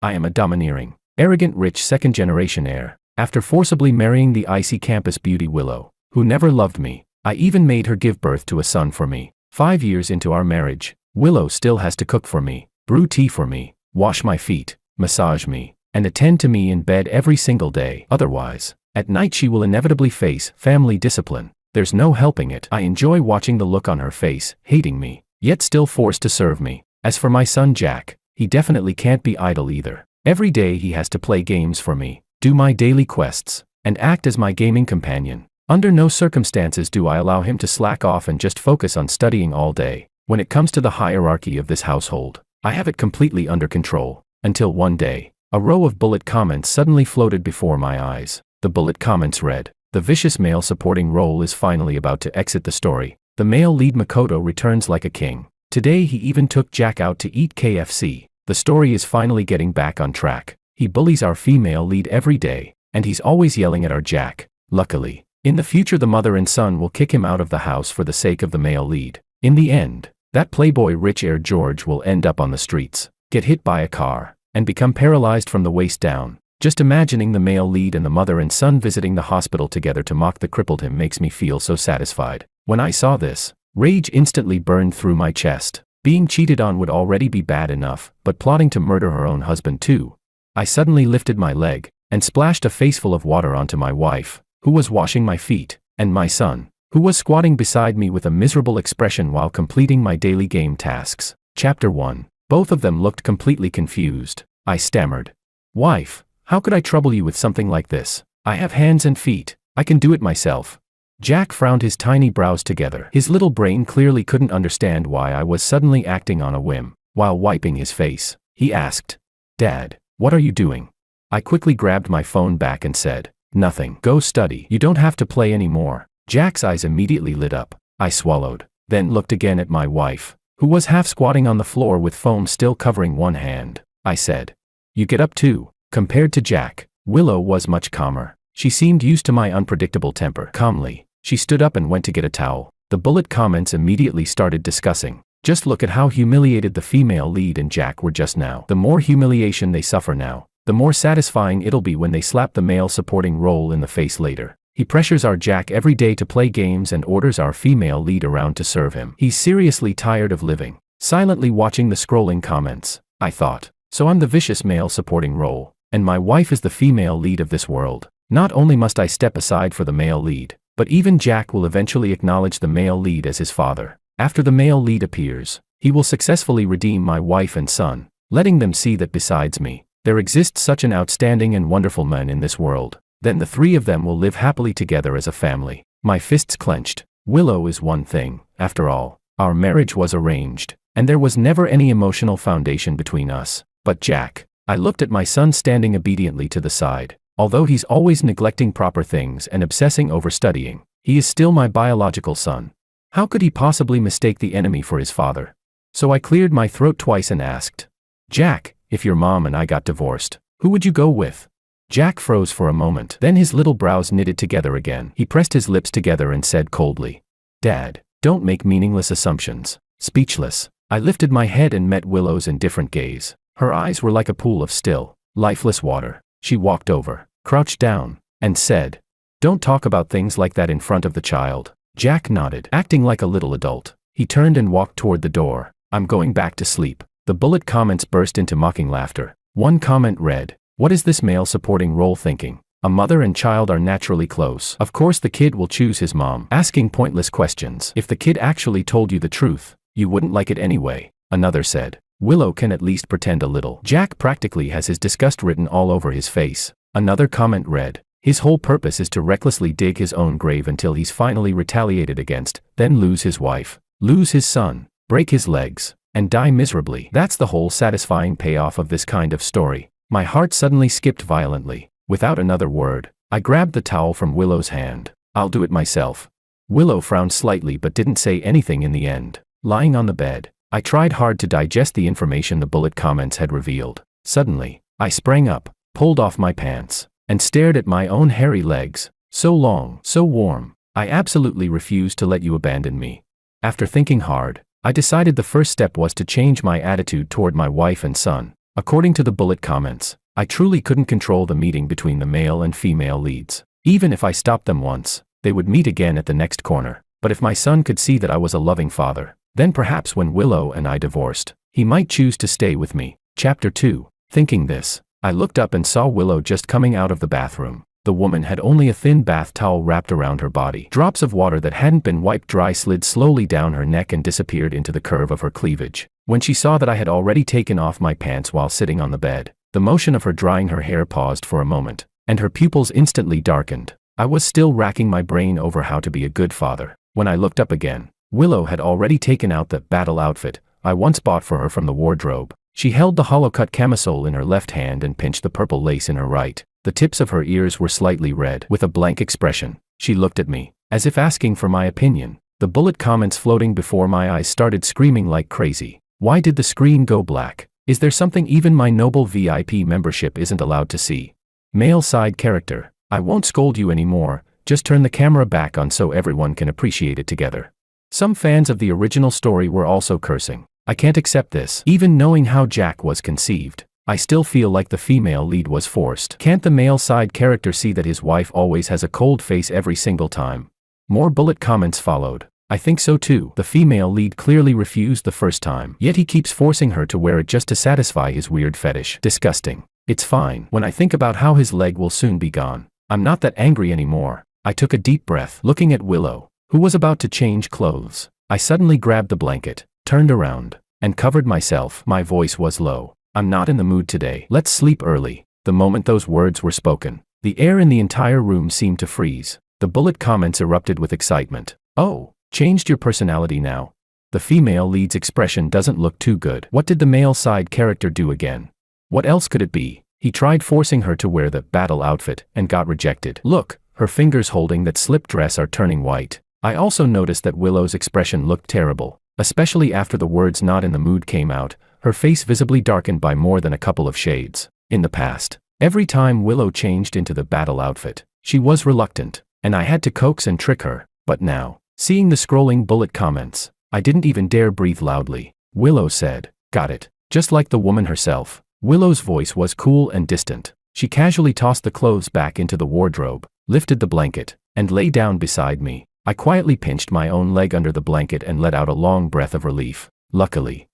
I am a domineering, arrogant rich second-generation heir. After forcibly marrying the icy campus beauty Willow, who never loved me, I even made her give birth to a son for me. 5 years into our marriage, Willow still has to cook for me, brew tea for me, wash my feet, massage me, and attend to me in bed every single day. Otherwise, at night she will inevitably face family discipline. There's no helping it. I enjoy watching the look on her face, hating me, yet still forced to serve me. As for my son Jack, he definitely can't be idle either. Every day he has to play games for me, do my daily quests, and act as my gaming companion. Under no circumstances do I allow him to slack off and just focus on studying all day. When it comes to the hierarchy of this household, I have it completely under control. Until one day, a row of bullet comments suddenly floated before my eyes. The bullet comments read, "The vicious male supporting role is finally about to exit the story. The male lead Makoto returns like a king. Today he even took Jack out to eat KFC. The story is finally getting back on track. He bullies our female lead every day, and he's always yelling at our Jack. Luckily, in the future the mother and son will kick him out of the house for the sake of the male lead. In the end, that playboy rich heir George will end up on the streets, get hit by a car, and become paralyzed from the waist down. Just imagining the male lead and the mother and son visiting the hospital together to mock the crippled him makes me feel so satisfied." When I saw this, rage instantly burned through my chest. Being cheated on would already be bad enough, but plotting to murder her own husband too. I suddenly lifted my leg, and splashed a faceful of water onto my wife, who was washing my feet, and my son, who was squatting beside me with a miserable expression while completing my daily game tasks. Chapter 1. Both of them looked completely confused. I stammered. "Wife, how could I trouble you with something like this? I have hands and feet, I can do it myself." Jack frowned his tiny brows together. His little brain clearly couldn't understand why I was suddenly acting on a whim. While wiping his face, he asked, "Dad, what are you doing?" I quickly grabbed my phone back and said, "Nothing. Go study. You don't have to play anymore." Jack's eyes immediately lit up. I swallowed, then looked again at my wife, who was half squatting on the floor with foam still covering one hand. I said, "You get up too." Compared to Jack, Willow was much calmer. She seemed used to my unpredictable temper. Calmly, she stood up and went to get a towel. The bullet comments immediately started discussing, "Just look at how humiliated the female lead and Jack were just now. The more humiliation they suffer now, the more satisfying it'll be when they slap the male supporting role in the face later. He pressures our Jack every day to play games and orders our female lead around to serve him. He's seriously tired of living." Silently watching the scrolling comments, I thought, so I'm the vicious male supporting role, and my wife is the female lead of this world. Not only must I step aside for the male lead, but even Jack will eventually acknowledge the male lead as his father. After the male lead appears, he will successfully redeem my wife and son, letting them see that besides me, there exists such an outstanding and wonderful man in this world. Then the three of them will live happily together as a family. My fists clenched. Willow is one thing, after all. Our marriage was arranged, and there was never any emotional foundation between us. But Jack, I looked at my son standing obediently to the side. Although he's always neglecting proper things and obsessing over studying, he is still my biological son. How could he possibly mistake the enemy for his father? So I cleared my throat twice and asked, "Jack, if your mom and I got divorced, who would you go with?" Jack froze for a moment, then his little brows knitted together again. He pressed his lips together and said coldly, "Dad, don't make meaningless assumptions." Speechless, I lifted my head and met Willow's indifferent gaze. Her eyes were like a pool of still, lifeless water. She walked over, crouched down, and said, "Don't talk about things like that in front of the child." Jack nodded, acting like a little adult. He turned and walked toward the door. "I'm going back to sleep." The bullet comments burst into mocking laughter. One comment read, "What is this male supporting role thinking? A mother and child are naturally close. Of course the kid will choose his mom. Asking pointless questions. If the kid actually told you the truth, you wouldn't like it anyway." Another said, "Willow can at least pretend a little. Jack practically has his disgust written all over his face." Another comment read, "His whole purpose is to recklessly dig his own grave until he's finally retaliated against, then lose his wife, lose his son, break his legs, and die miserably. That's the whole satisfying payoff of this kind of story." My heart suddenly skipped violently. Without another word, I grabbed the towel from Willow's hand. "I'll do it myself." Willow frowned slightly but didn't say anything in the end. Lying on the bed, I tried hard to digest the information the bullet comments had revealed. Suddenly, I sprang up, pulled off my pants, and stared at my own hairy legs. "So long, so warm. I absolutely refuse to let you abandon me." After thinking hard, I decided the first step was to change my attitude toward my wife and son. According to the bullet comments, I truly couldn't control the meeting between the male and female leads. Even if I stopped them once, they would meet again at the next corner. But if my son could see that I was a loving father, then perhaps when Willow and I divorced, he might choose to stay with me. Chapter 2. Thinking this, I looked up and saw Willow just coming out of the bathroom. The woman had only a thin bath towel wrapped around her body. Drops of water that hadn't been wiped dry slid slowly down her neck and disappeared into the curve of her cleavage. When she saw that I had already taken off my pants while sitting on the bed, the motion of her drying her hair paused for a moment, and her pupils instantly darkened. I was still racking my brain over how to be a good father. When I looked up again, Willow had already taken out the battle outfit I once bought for her from the wardrobe. She held the hollow-cut camisole in her left hand and pinched the purple lace in her right. The tips of her ears were slightly red. With a blank expression, she looked at me, as if asking for my opinion. The bullet comments floating before my eyes started screaming like crazy. Why did the screen go black? Is there something even my noble VIP membership isn't allowed to see? Male side character. I won't scold you anymore, just turn the camera back on so everyone can appreciate it together. Some fans of the original story were also cursing. I can't accept this. Even knowing how Jack was conceived, I still feel like the female lead was forced. Can't the male side character see that his wife always has a cold face every single time? More bullet comments followed. I think so too. The female lead clearly refused the first time, yet he keeps forcing her to wear it just to satisfy his weird fetish. Disgusting. It's fine. When I think about how his leg will soon be gone, I'm not that angry anymore. I took a deep breath, looking at Willow, who was about to change clothes. I suddenly grabbed the blanket, turned around, and covered myself. My voice was low. I'm not in the mood today. Let's sleep early. The moment those words were spoken, the air in the entire room seemed to freeze. The bullet comments erupted with excitement. Oh, changed your personality now? The female lead's expression doesn't look too good. What did the male side character do again? What else could it be? He tried forcing her to wear the battle outfit and got rejected. Look, her fingers holding that slip dress are turning white. I also noticed that Willow's expression looked terrible, especially after the words "not in the mood" came out, her face visibly darkened by more than a couple of shades. In the past, every time Willow changed into the battle outfit, she was reluctant, and I had to coax and trick her. But now, seeing the scrolling bullet comments, I didn't even dare breathe loudly. Willow said, "Got it." Just like the woman herself, Willow's voice was cool and distant. She casually tossed the clothes back into the wardrobe, lifted the blanket, and lay down beside me. I quietly pinched my own leg under the blanket and let out a long breath of relief. Luckily,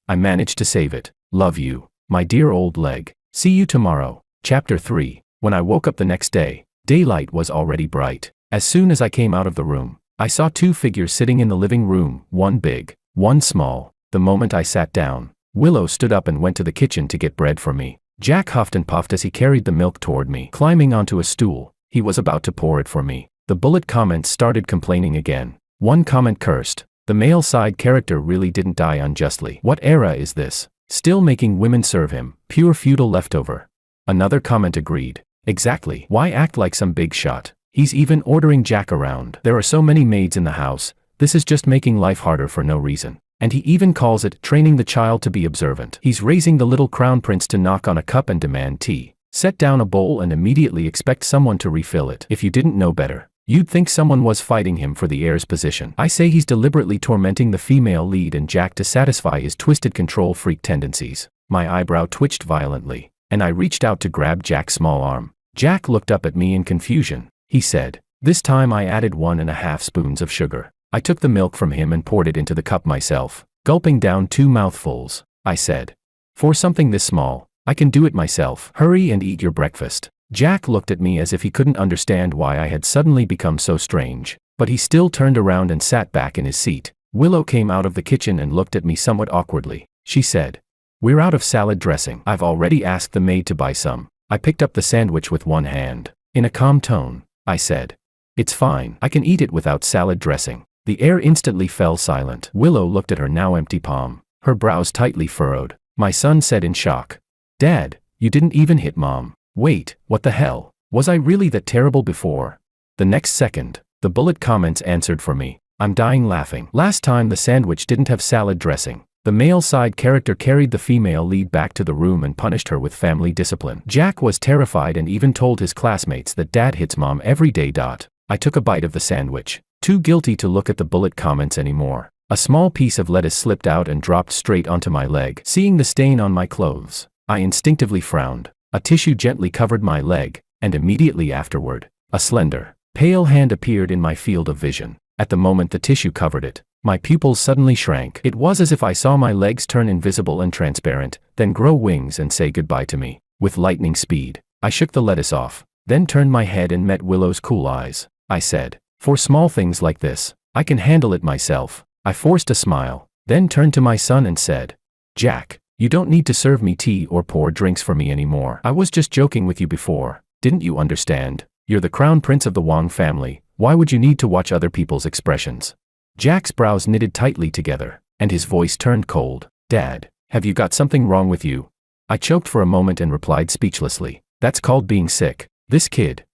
I managed to save it. Love you, my dear old leg. See you tomorrow. Chapter 3. When I woke up the next day, daylight was already bright. As soon as I came out of the room, I saw two figures sitting in the living room, one big, one small. The moment I sat down, Willow stood up and went to the kitchen to get bread for me. Jack huffed and puffed as he carried the milk toward me. Climbing onto a stool, he was about to pour it for me. The bullet comments started complaining again. One comment cursed. The male side character really didn't die unjustly. What era is this? Still making women serve him, pure feudal leftover. Another comment agreed. Exactly. Why act like some big shot? He's even ordering Jack around. There are so many maids in the house, this is just making life harder for no reason. And he even calls it training the child to be observant. He's raising the little crown prince to knock on a cup and demand tea. Set down a bowl and immediately expect someone to refill it. If you didn't know better, you'd think someone was fighting him for the heir's position. I say he's deliberately tormenting the female lead and Jack to satisfy his twisted control freak tendencies. My eyebrow twitched violently, and I reached out to grab Jack's small arm. Jack looked up at me in confusion. He said, "This time I added 1.5 spoons of sugar." I took the milk from him and poured it into the cup myself, gulping down 2 mouthfuls. I said, "For something this small, I can do it myself. Hurry and eat your breakfast." Jack looked at me as if he couldn't understand why I had suddenly become so strange, but he still turned around and sat back in his seat. Willow came out of the kitchen and looked at me somewhat awkwardly. She said, "We're out of salad dressing. I've already asked the maid to buy some." I picked up the sandwich with one hand. In a calm tone, I said, "It's fine. I can eat it without salad dressing." The air instantly fell silent. Willow looked at her now empty palm, her brows tightly furrowed. My son said in shock, "Dad, you didn't even hit Mom." Wait, what the hell? Was I really that terrible before? The next second, the bullet comments answered for me. I'm dying laughing. Last time the sandwich didn't have salad dressing. The male side character carried the female lead back to the room and punished her with family discipline. Jack was terrified and even told his classmates that Dad hits Mom every day. I took a bite of the sandwich, too guilty to look at the bullet comments anymore. A small piece of lettuce slipped out and dropped straight onto my leg. Seeing the stain on my clothes, I instinctively frowned. A tissue gently covered my leg, and immediately afterward, a slender, pale hand appeared in my field of vision. At the moment the tissue covered it, my pupils suddenly shrank. It was as if I saw my legs turn invisible and transparent, then grow wings and say goodbye to me. With lightning speed, I shook the lettuce off, then turned my head and met Willow's cool eyes. I said, "For small things like this, I can handle it myself." I forced a smile, then turned to my son and said, "Jack, you don't need to serve me tea or pour drinks for me anymore. I was just joking with you before. Didn't you understand? You're the crown prince of the Wang family. Why would you need to watch other people's expressions?" Jack's brows knitted tightly together, and his voice turned cold. "Dad, have you got something wrong with you?" I choked for a moment and replied speechlessly, "That's called being sick. This kid.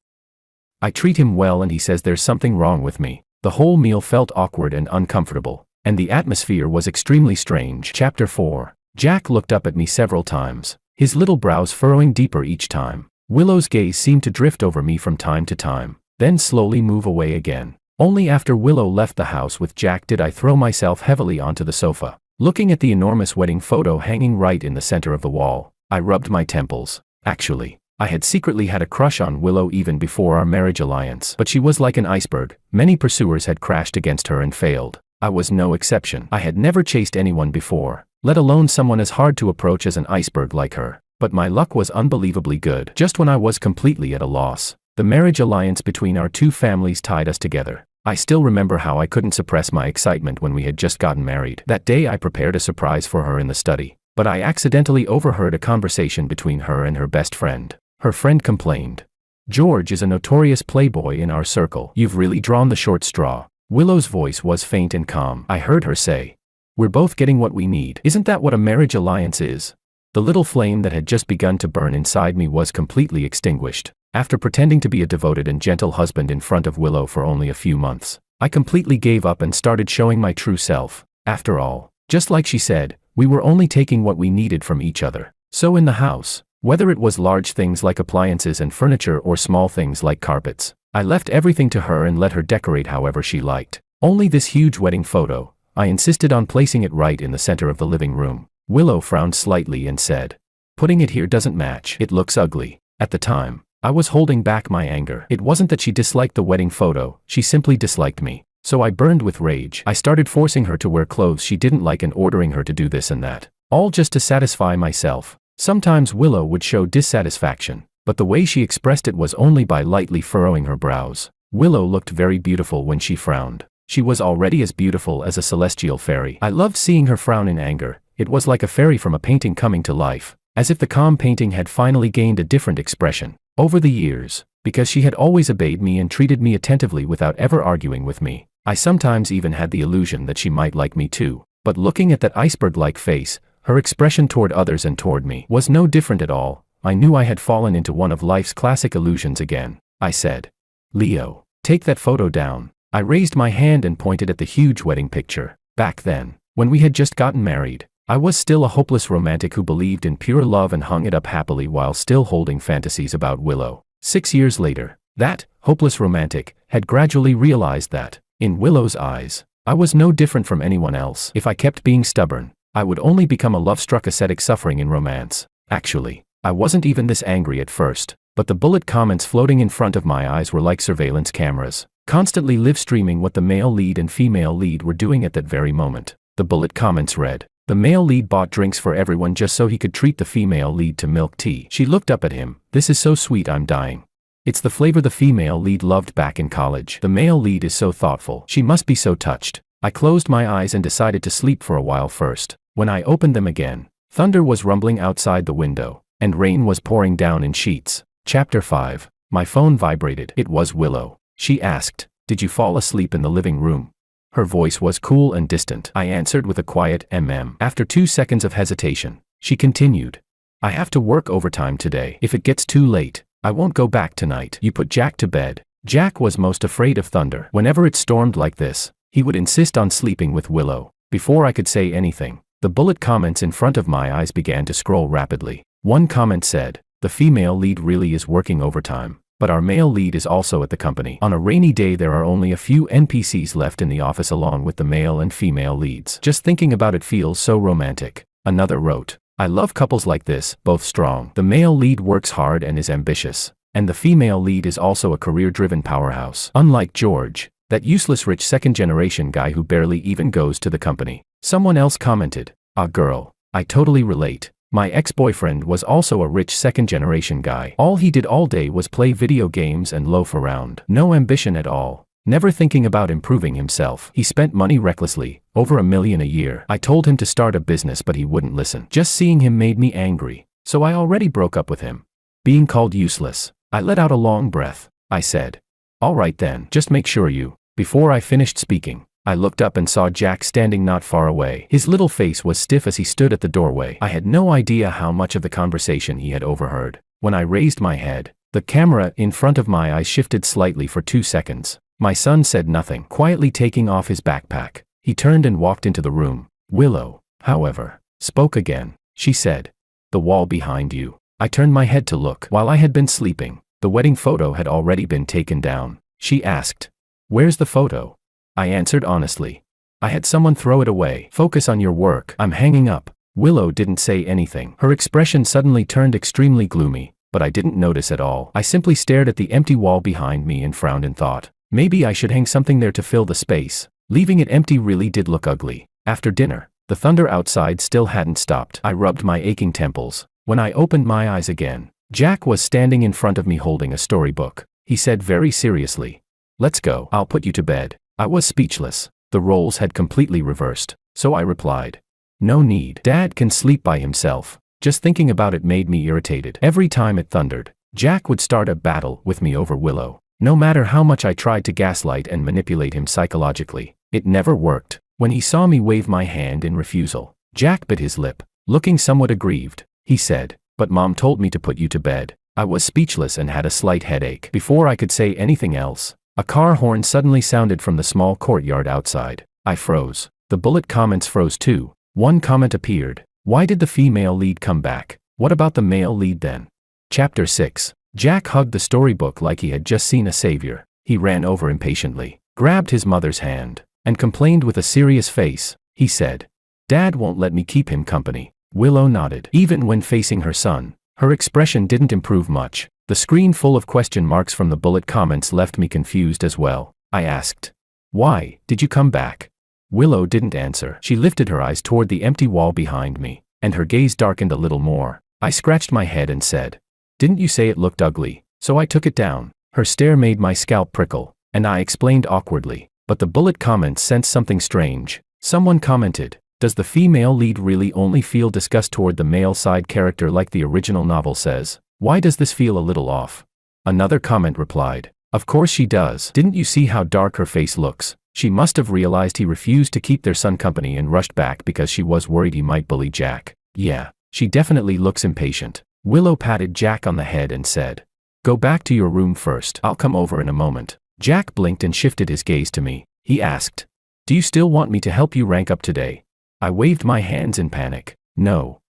I treat him well and he says there's something wrong with me." The whole meal felt awkward and uncomfortable, and the atmosphere was extremely strange. Chapter 4. Jack looked up at me several times, his little brows furrowing deeper each time. Willow's gaze seemed to drift over me from time to time, then slowly move away again. Only after Willow left the house with Jack did I throw myself heavily onto the sofa. Looking at the enormous wedding photo hanging right in the center of the wall, I rubbed my temples. Actually, I had secretly had a crush on Willow even before our marriage alliance, but she was like an iceberg. Many pursuers had crashed against her and failed. I was no exception. I had never chased anyone before, let alone someone as hard to approach as an iceberg like her. But my luck was unbelievably good. Just when I was completely at a loss, the marriage alliance between our two families tied us together. I still remember how I couldn't suppress my excitement when we had just gotten married. That day I prepared a surprise for her in the study, but I accidentally overheard a conversation between her and her best friend. Her friend complained, "George is a notorious playboy in our circle. You've really drawn the short straw." Willow's voice was faint and calm. I heard her say, "We're both getting what we need. Isn't that what a marriage alliance is?" The little flame that had just begun to burn inside me was completely extinguished. After pretending to be a devoted and gentle husband in front of Willow for only a few months, I completely gave up and started showing my true self. After all, just like she said, we were only taking what we needed from each other. So in the house, whether it was large things like appliances and furniture or small things like carpets, I left everything to her and let her decorate however she liked. Only this huge wedding photo, I insisted on placing it right in the center of the living room. Willow frowned slightly and said, "Putting it here doesn't match. It looks ugly." At the time, I was holding back my anger. It wasn't that she disliked the wedding photo, she simply disliked me. So I burned with rage. I started forcing her to wear clothes she didn't like and ordering her to do this and that, all just to satisfy myself. Sometimes Willow would show dissatisfaction, but the way she expressed it was only by lightly furrowing her brows. Willow looked very beautiful when she frowned. She was already as beautiful as a celestial fairy. I loved seeing her frown in anger. It was like a fairy from a painting coming to life, as if the calm painting had finally gained a different expression. Over the years, because she had always obeyed me and treated me attentively without ever arguing with me, I sometimes even had the illusion that she might like me too. But looking at that iceberg-like face, her expression toward others and toward me was no different at all. I knew I had fallen into one of life's classic illusions again. I said, "Leo, take that photo down." I raised my hand and pointed at the huge wedding picture. Back then, when we had just gotten married, I was still a hopeless romantic who believed in pure love and hung it up happily while still holding fantasies about Willow. 6 years later, that hopeless romantic had gradually realized that, in Willow's eyes, I was no different from anyone else. If I kept being stubborn, I would only become a love-struck ascetic suffering in romance. Actually, I wasn't even this angry at first, but the bullet comments floating in front of my eyes were like surveillance cameras, constantly live-streaming what the male lead and female lead were doing at that very moment. The bullet comments read, "The male lead bought drinks for everyone just so he could treat the female lead to milk tea." She looked up at him. "This is so sweet, I'm dying." It's the flavor the female lead loved back in college. The male lead is so thoughtful. She must be so touched. I closed my eyes and decided to sleep for a while first. When I opened them again, thunder was rumbling outside the window, and rain was pouring down in sheets. Chapter 5. My phone vibrated. It was Willow. She asked, "Did you fall asleep in the living room?" Her voice was cool and distant. I answered with a quiet After 2 seconds of hesitation, she continued, "I have to work overtime today. If it gets too late, I won't go back tonight." "You put Jack to bed." Jack was most afraid of thunder. Whenever it stormed like this, he would insist on sleeping with Willow. Before I could say anything, the bullet comments in front of my eyes began to scroll rapidly. One comment said, "The female lead really is working overtime, but our male lead is also at the company. On a rainy day there are only a few NPCs left in the office along with the male and female leads. Just thinking about it feels so romantic." Another wrote, I love couples like this, both strong. The male lead works hard and is ambitious. And the female lead is also a career-driven powerhouse. Unlike George, that useless rich second-generation guy who barely even goes to the company. Someone else commented, "Ah girl, I totally relate. My ex-boyfriend was also a rich second-generation guy. All he did all day was play video games and loaf around. No ambition at all. Never thinking about improving himself. He spent money recklessly, over $1 million a year. I told him to start a business but he wouldn't listen. Just seeing him made me angry, so I already broke up with him." Being called useless, I let out a long breath. I said, "All right then, just make sure you..." Before I finished speaking, I looked up and saw Jack standing not far away. His little face was stiff as he stood at the doorway. I had no idea how much of the conversation he had overheard. When I raised my head, the camera in front of my eyes shifted slightly for 2 seconds. My son said nothing, quietly taking off his backpack. He turned and walked into the room. Willow, however, spoke again. She said, "The wall behind you." I turned my head to look. While I had been sleeping, the wedding photo had already been taken down. She asked, "Where's the photo?" I answered honestly, "I had someone throw it away. Focus on your work. I'm hanging up." Willow didn't say anything. Her expression suddenly turned extremely gloomy, but I didn't notice at all. I simply stared at the empty wall behind me and frowned and thought, maybe I should hang something there to fill the space. Leaving it empty really did look ugly. After dinner, the thunder outside still hadn't stopped. I rubbed my aching temples. When I opened my eyes again, Jack was standing in front of me holding a storybook. He said very seriously, "Let's go. I'll put you to bed." I was speechless. The roles had completely reversed, so I replied, "No need. Dad can sleep by himself." Just thinking about it made me irritated. Every time it thundered, Jack would start a battle with me over Willow. No matter how much I tried to gaslight and manipulate him psychologically, it never worked. When he saw me wave my hand in refusal, Jack bit his lip. Looking somewhat aggrieved, he said, "But Mom told me to put you to bed." I was speechless and had a slight headache. Before I could say anything else, a car horn suddenly sounded from the small courtyard outside. I froze. The bullet comments froze too. One comment appeared. "Why did the female lead come back? What about the male lead then?" Chapter 6. Jack hugged the storybook like he had just seen a savior. He ran over impatiently, grabbed his mother's hand, and complained with a serious face. He said, "Dad won't let me keep him company." Willow nodded. Even when facing her son, her expression didn't improve much. The screen full of question marks from the bullet comments left me confused as well. I asked, "Why did you come back?" Willow didn't answer. She lifted her eyes toward the empty wall behind me, and her gaze darkened a little more. I scratched my head and said, "Didn't you say it looked ugly? So I took it down." Her stare made my scalp prickle, and I explained awkwardly. But the bullet comments sensed something strange. Someone commented, "Does the female lead really only feel disgust toward the male side character like the original novel says? Why does this feel a little off?" Another comment replied, "Of course she does. Didn't you see how dark her face looks? She must have realized he refused to keep their son company and rushed back because she was worried he might bully Jack. Yeah, she definitely looks impatient." Willow patted Jack on the head and said, "Go back to your room first. I'll come over in a moment." Jack blinked and shifted his gaze to me. He asked, "Do you still want me to help you rank up today?" I waved my hands in panic. No.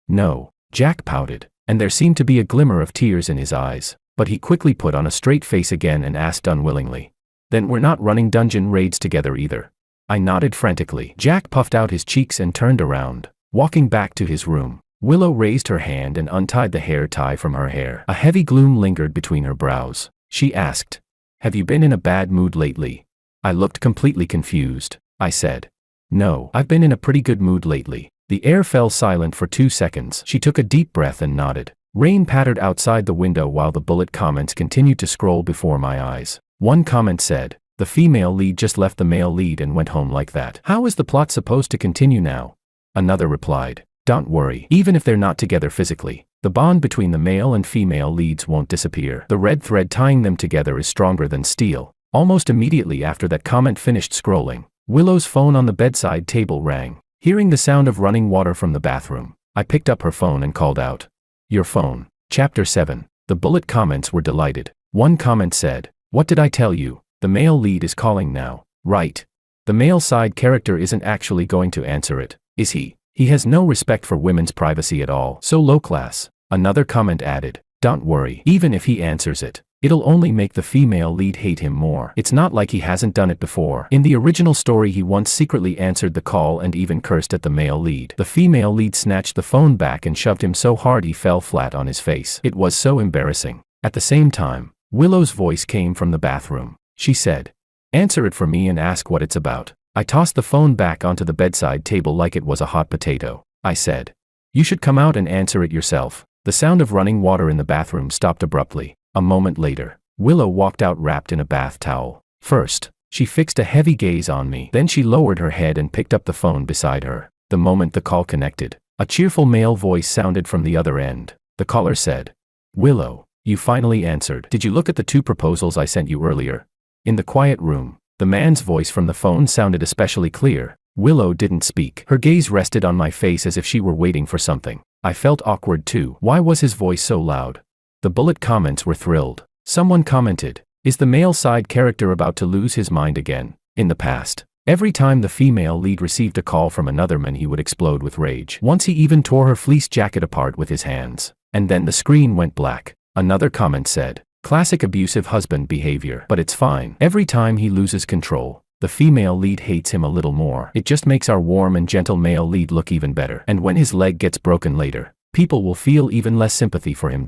Jack pouted, and there seemed to be a glimmer of tears in his eyes, but he quickly put on a straight face again and asked unwillingly, "Then we're not running dungeon raids together either?" I nodded frantically. Jack puffed out his cheeks and turned around, walking back to his room. Willow raised her hand and untied the hair tie from her hair. A heavy gloom lingered between her brows. She asked, "Have you been in a bad mood lately?" I looked completely confused. I said, "No, I've been in a pretty good mood lately." The air fell silent for 2 seconds. She took a deep breath and nodded. Rain pattered outside the window while the bullet comments continued to scroll before my eyes. One comment said, "The female lead just left the male lead and went home like that. How is the plot supposed to continue now?" Another replied, "Don't worry. Even if they're not together physically, the bond between the male and female leads won't disappear. The red thread tying them together is stronger than steel." Almost immediately after that comment finished scrolling, Willow's phone on the bedside table rang. Hearing the sound of running water from the bathroom, I picked up her phone and called out, "Your phone." Chapter 7. The bullet comments were delighted. One comment said, "What did I tell you? The male lead is calling now, right? The male side character isn't actually going to answer it, is he? He has no respect for women's privacy at all. So low class." Another comment added, "Don't worry. Even if he answers it, It'll only make the female lead hate him more. It's not like he hasn't done it before. In the original story, he once secretly answered the call and even cursed at the male lead. The female lead snatched the phone back and shoved him so hard he fell flat on his face. It was so embarrassing. At the same time, Willow's voice came from the bathroom. She said, "Answer it for me and ask what it's about." I tossed the phone back onto the bedside table like it was a hot potato. I said, "You should come out and answer it yourself." The sound of running water in the bathroom stopped abruptly. A moment later, Willow walked out wrapped in a bath towel. First, she fixed a heavy gaze on me. Then she lowered her head and picked up the phone beside her. The moment the call connected, a cheerful male voice sounded from the other end. The caller said, "Willow, you finally answered. Did you look at the 2 proposals I sent you earlier?" In the quiet room, the man's voice from the phone sounded especially clear. Willow didn't speak. Her gaze rested on my face as if she were waiting for something. I felt awkward too. Why was his voice so loud? The bullet comments were thrilled. Someone commented, "Is the male side character about to lose his mind again?" In the past, every time the female lead received a call from another man, he would explode with rage. Once he even tore her fleece jacket apart with his hands. And then the screen went black. Another comment said, "Classic abusive husband behavior. But it's fine. Every time he loses control, the female lead hates him a little more. It just makes our warm and gentle male lead look even better. And when his leg gets broken later, people will feel even less sympathy for him."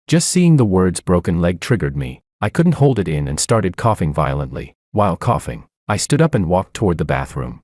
Just seeing the words "broken leg" triggered me. I couldn't hold it in and started coughing violently. While coughing, I stood up and walked toward the bathroom.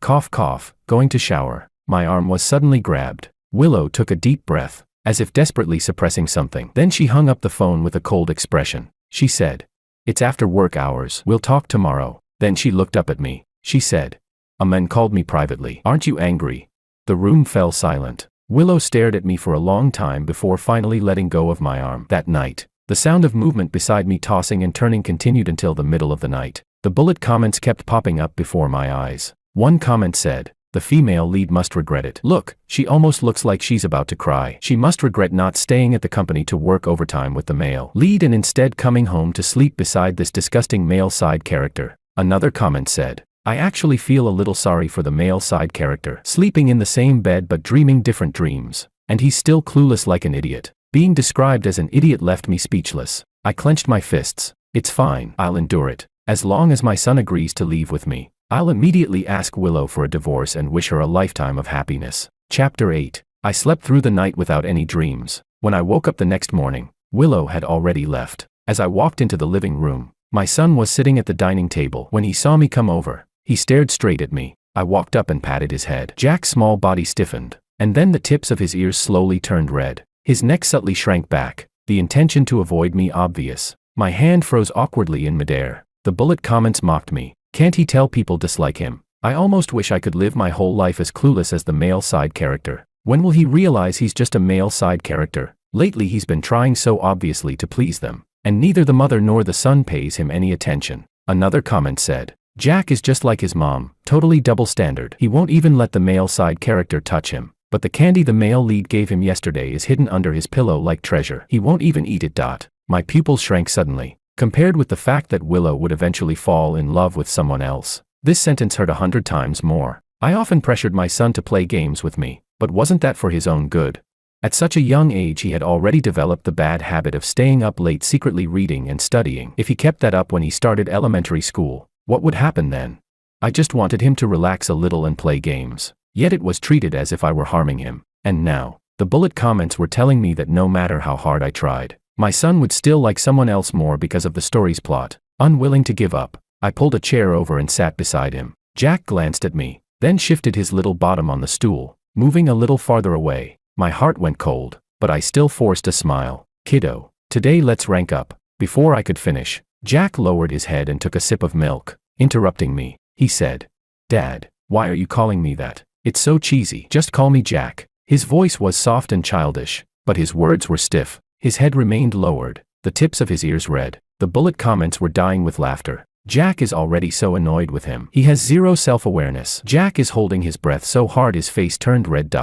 Cough, going to shower. My arm was suddenly grabbed. Willow took a deep breath, as if desperately suppressing something. Then she hung up the phone with a cold expression. She said, "It's after work hours. We'll talk tomorrow." Then she looked up at me. She said, "A man called me privately. Aren't you angry?" The room fell silent. Willow stared at me for a long time before finally letting go of my arm. That night, the sound of movement beside me tossing and turning continued until the middle of the night. The bullet comments kept popping up before my eyes. One comment said, "The female lead must regret it. Look, she almost looks like she's about to cry. She must regret not staying at the company to work overtime with the male lead and instead coming home to sleep beside this disgusting male side character." Another comment said, "I actually feel a little sorry for the male side character, sleeping in the same bed but dreaming different dreams. And he's still clueless like an idiot." Being described as an idiot left me speechless. I clenched my fists. "It's fine. I'll endure it. As long as my son agrees to leave with me, I'll immediately ask Willow for a divorce and wish her a lifetime of happiness." Chapter 8. I slept through the night without any dreams. When I woke up the next morning, Willow had already left. As I walked into the living room, my son was sitting at the dining table. When he saw me come over, he stared straight at me. I walked up and patted his head. Jack's small body stiffened, and then the tips of his ears slowly turned red. His neck subtly shrank back, the intention to avoid me obvious. My hand froze awkwardly in midair. The bullet comments mocked me. Can't he tell people dislike him? I almost wish I could live my whole life as clueless as the male side character. When will he realize he's just a male side character? Lately he's been trying so obviously to please them, and neither the mother nor the son pays him any attention. Another comment said, "Jack is just like his mom, totally double standard. He won't even let the male side character touch him. But the candy the male lead gave him yesterday is hidden under his pillow like treasure. He won't even eat it." My pupils shrank suddenly. Compared with the fact that Willow would eventually fall in love with someone else, this sentence hurt 100 times more. I often pressured my son to play games with me, but wasn't that for his own good? At such a young age he had already developed the bad habit of staying up late secretly reading and studying. If he kept that up when he started elementary school, what would happen then? I just wanted him to relax a little and play games. Yet it was treated as if I were harming him. And now, the bullet comments were telling me that no matter how hard I tried, my son would still like someone else more because of the story's plot. Unwilling to give up, I pulled a chair over and sat beside him. Jack glanced at me, then shifted his little bottom on the stool, moving a little farther away. My heart went cold, but I still forced a smile. "Kiddo, today let's rank up." Before I could finish, Jack lowered his head and took a sip of milk. Interrupting me, he said, "Dad, why are you calling me that? It's so cheesy. Just call me Jack." His voice was soft and childish, but his words were stiff. His head remained lowered, the tips of his ears red. The bullet comments were dying with laughter. Jack is already so annoyed with him. He has zero self-awareness. Jack is holding his breath so hard his face turned red.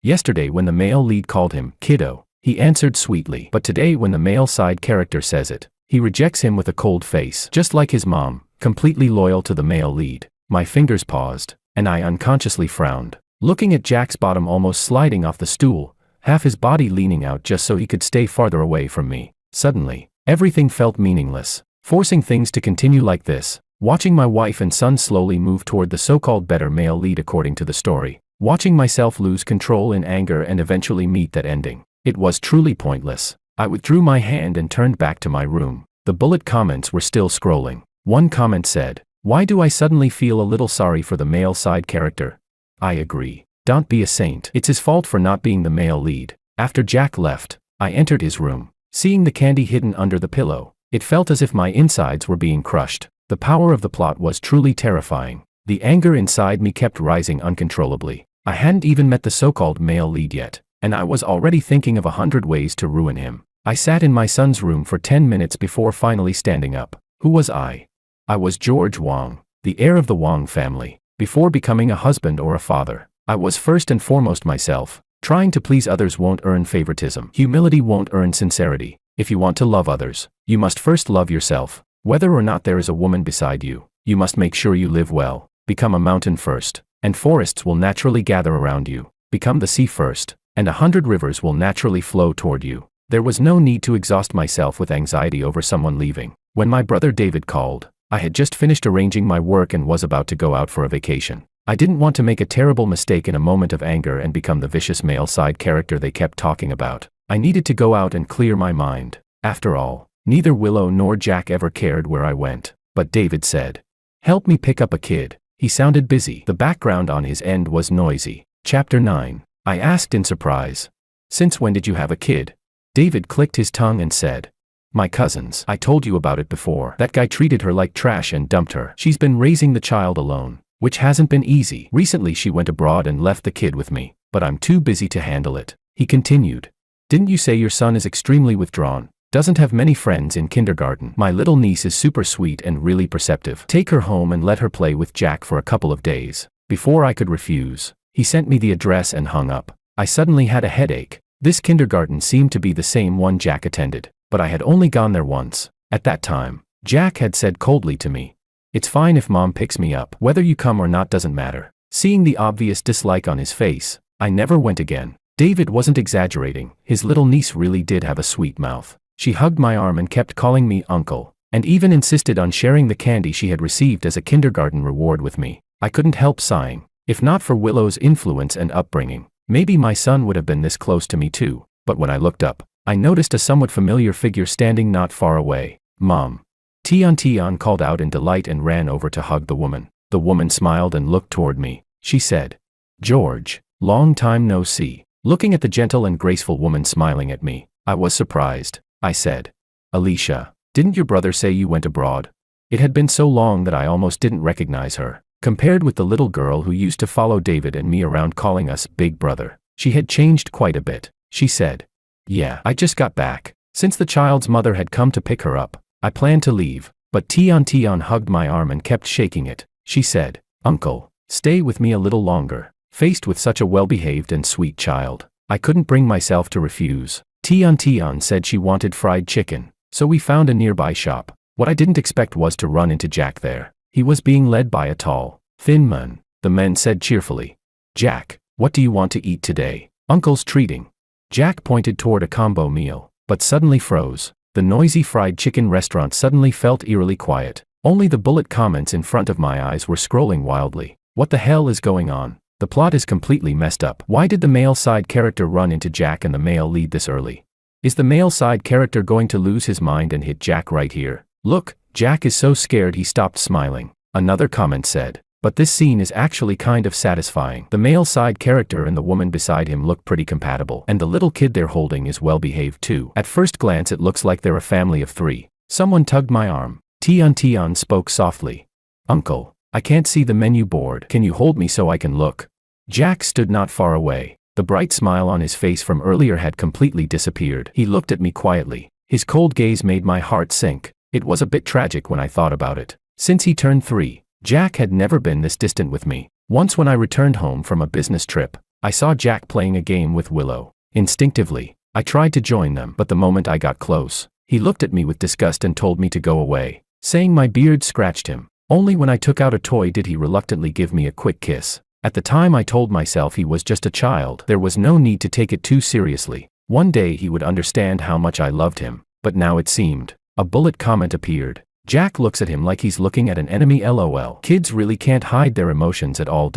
Yesterday when the male lead called him "kiddo," he answered sweetly. But today when the male side character says it, he rejects him with a cold face. Just like his mom, completely loyal to the male lead. My fingers paused, and I unconsciously frowned, looking at Jack's bottom almost sliding off the stool, half his body leaning out just so he could stay farther away from me. Suddenly, Everything felt meaningless. Forcing things to continue like this. Watching my wife and son slowly move toward the so-called better male lead according to the story. Watching myself lose control in anger and eventually meet that ending. It was truly pointless. I withdrew my hand and turned back to my room. The bullet comments were still scrolling. One comment said, "Why do I suddenly feel a little sorry for the male side character?" I agree. Don't be a saint. It's his fault for not being the male lead. After Jack left, I entered his room. Seeing the candy hidden under the pillow, it felt as if my insides were being crushed. The power of the plot was truly terrifying. The anger inside me kept rising uncontrollably. I hadn't even met the so-called male lead yet, and I was already thinking of 100 ways to ruin him. I sat in my son's room for 10 minutes before finally standing up. Who was I? I was George Wong, the heir of the Wong family. Before becoming a husband or a father, I was first and foremost myself. Trying to please others won't earn favoritism. Humility won't earn sincerity. If you want to love others, you must first love yourself. Whether or not there is a woman beside you, you must make sure you live well. Become a mountain first, and forests will naturally gather around you. Become the sea first, and 100 rivers will naturally flow toward you. There was no need to exhaust myself with anxiety over someone leaving. When my brother David called, I had just finished arranging my work and was about to go out for a vacation. I didn't want to make a terrible mistake in a moment of anger and become the vicious male side character they kept talking about. I needed to go out and clear my mind. After all, neither Willow nor Jack ever cared where I went. But David said, "Help me pick up a kid." He sounded busy. The background on his end was noisy. Chapter 9. I asked in surprise, "Since when did you have a kid?" David clicked his tongue and said, "My cousins. I told you about it before. That guy treated her like trash and dumped her. She's been raising the child alone, which hasn't been easy. Recently she went abroad and left the kid with me, but I'm too busy to handle it." He continued, "Didn't you say your son is extremely withdrawn? Doesn't have many friends in kindergarten. My little niece is super sweet and really perceptive. Take her home and let her play with Jack for a couple of days." Before I could refuse, he sent me the address and hung up. I suddenly had a headache. This kindergarten seemed to be the same one Jack attended, but I had only gone there once. At that time, Jack had said coldly to me, "It's fine if mom picks me up. Whether you come or not doesn't matter." Seeing the obvious dislike on his face, I never went again. David wasn't exaggerating. His little niece really did have a sweet mouth. She hugged my arm and kept calling me uncle, and even insisted on sharing the candy she had received as a kindergarten reward with me. I couldn't help sighing. If not for Willow's influence and upbringing, maybe my son would have been this close to me too. But when I looked up, I noticed a somewhat familiar figure standing not far away. "Mom." Tian called out in delight and ran over to hug the woman. The woman smiled and looked toward me. She said, "George, long time no see." Looking at the gentle and graceful woman smiling at me, I was surprised. I said, "Alicia, didn't your brother say you went abroad?" It had been so long that I almost didn't recognize her. Compared with the little girl who used to follow David and me around calling us Big Brother, she had changed quite a bit. She said, "Yeah, I just got back." Since the child's mother had come to pick her up, I planned to leave, but Tian hugged my arm and kept shaking it. She said, "Uncle, stay with me a little longer." Faced with such a well-behaved and sweet child, I couldn't bring myself to refuse. Tian said she wanted fried chicken, so we found a nearby shop. What I didn't expect was to run into Jack there. He was being led by a tall, thin man. The man said cheerfully, "Jack, what do you want to eat today?" "Uncle's treating." Jack pointed toward a combo meal, but suddenly froze. The noisy fried chicken restaurant suddenly felt eerily quiet. Only the bullet comments in front of my eyes were scrolling wildly. What the hell is going on? The plot is completely messed up. Why did the male side character run into Jack and the male lead this early? Is the male side character going to lose his mind and hit Jack right here? "Look, Jack is so scared he stopped smiling." Another comment said, "But this scene is actually kind of satisfying." The male side character and the woman beside him look pretty compatible, and the little kid they're holding is well behaved too. At first glance it looks like they're a family of 3. Someone tugged my arm. Tian spoke softly. "Uncle, I can't see the menu board. Can you hold me so I can look?" Jack stood not far away. The bright smile on his face from earlier had completely disappeared. He looked at me quietly. His cold gaze made my heart sink. It was a bit tragic when I thought about it. Since he turned 3, Jack had never been this distant with me. Once when I returned home from a business trip, I saw Jack playing a game with Willow. Instinctively, I tried to join them, but the moment I got close, he looked at me with disgust and told me to go away, saying my beard scratched him. Only when I took out a toy did he reluctantly give me a quick kiss. At the time I told myself he was just a child. There was no need to take it too seriously. One day he would understand how much I loved him, but now it seemed A bullet comment appeared. Jack looks at him like he's looking at an enemy LOL. Kids really can't hide their emotions at all.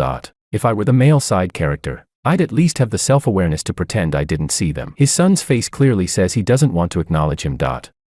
If I were the male side character, I'd at least have the self-awareness to pretend I didn't see them. His son's face clearly says he doesn't want to acknowledge him.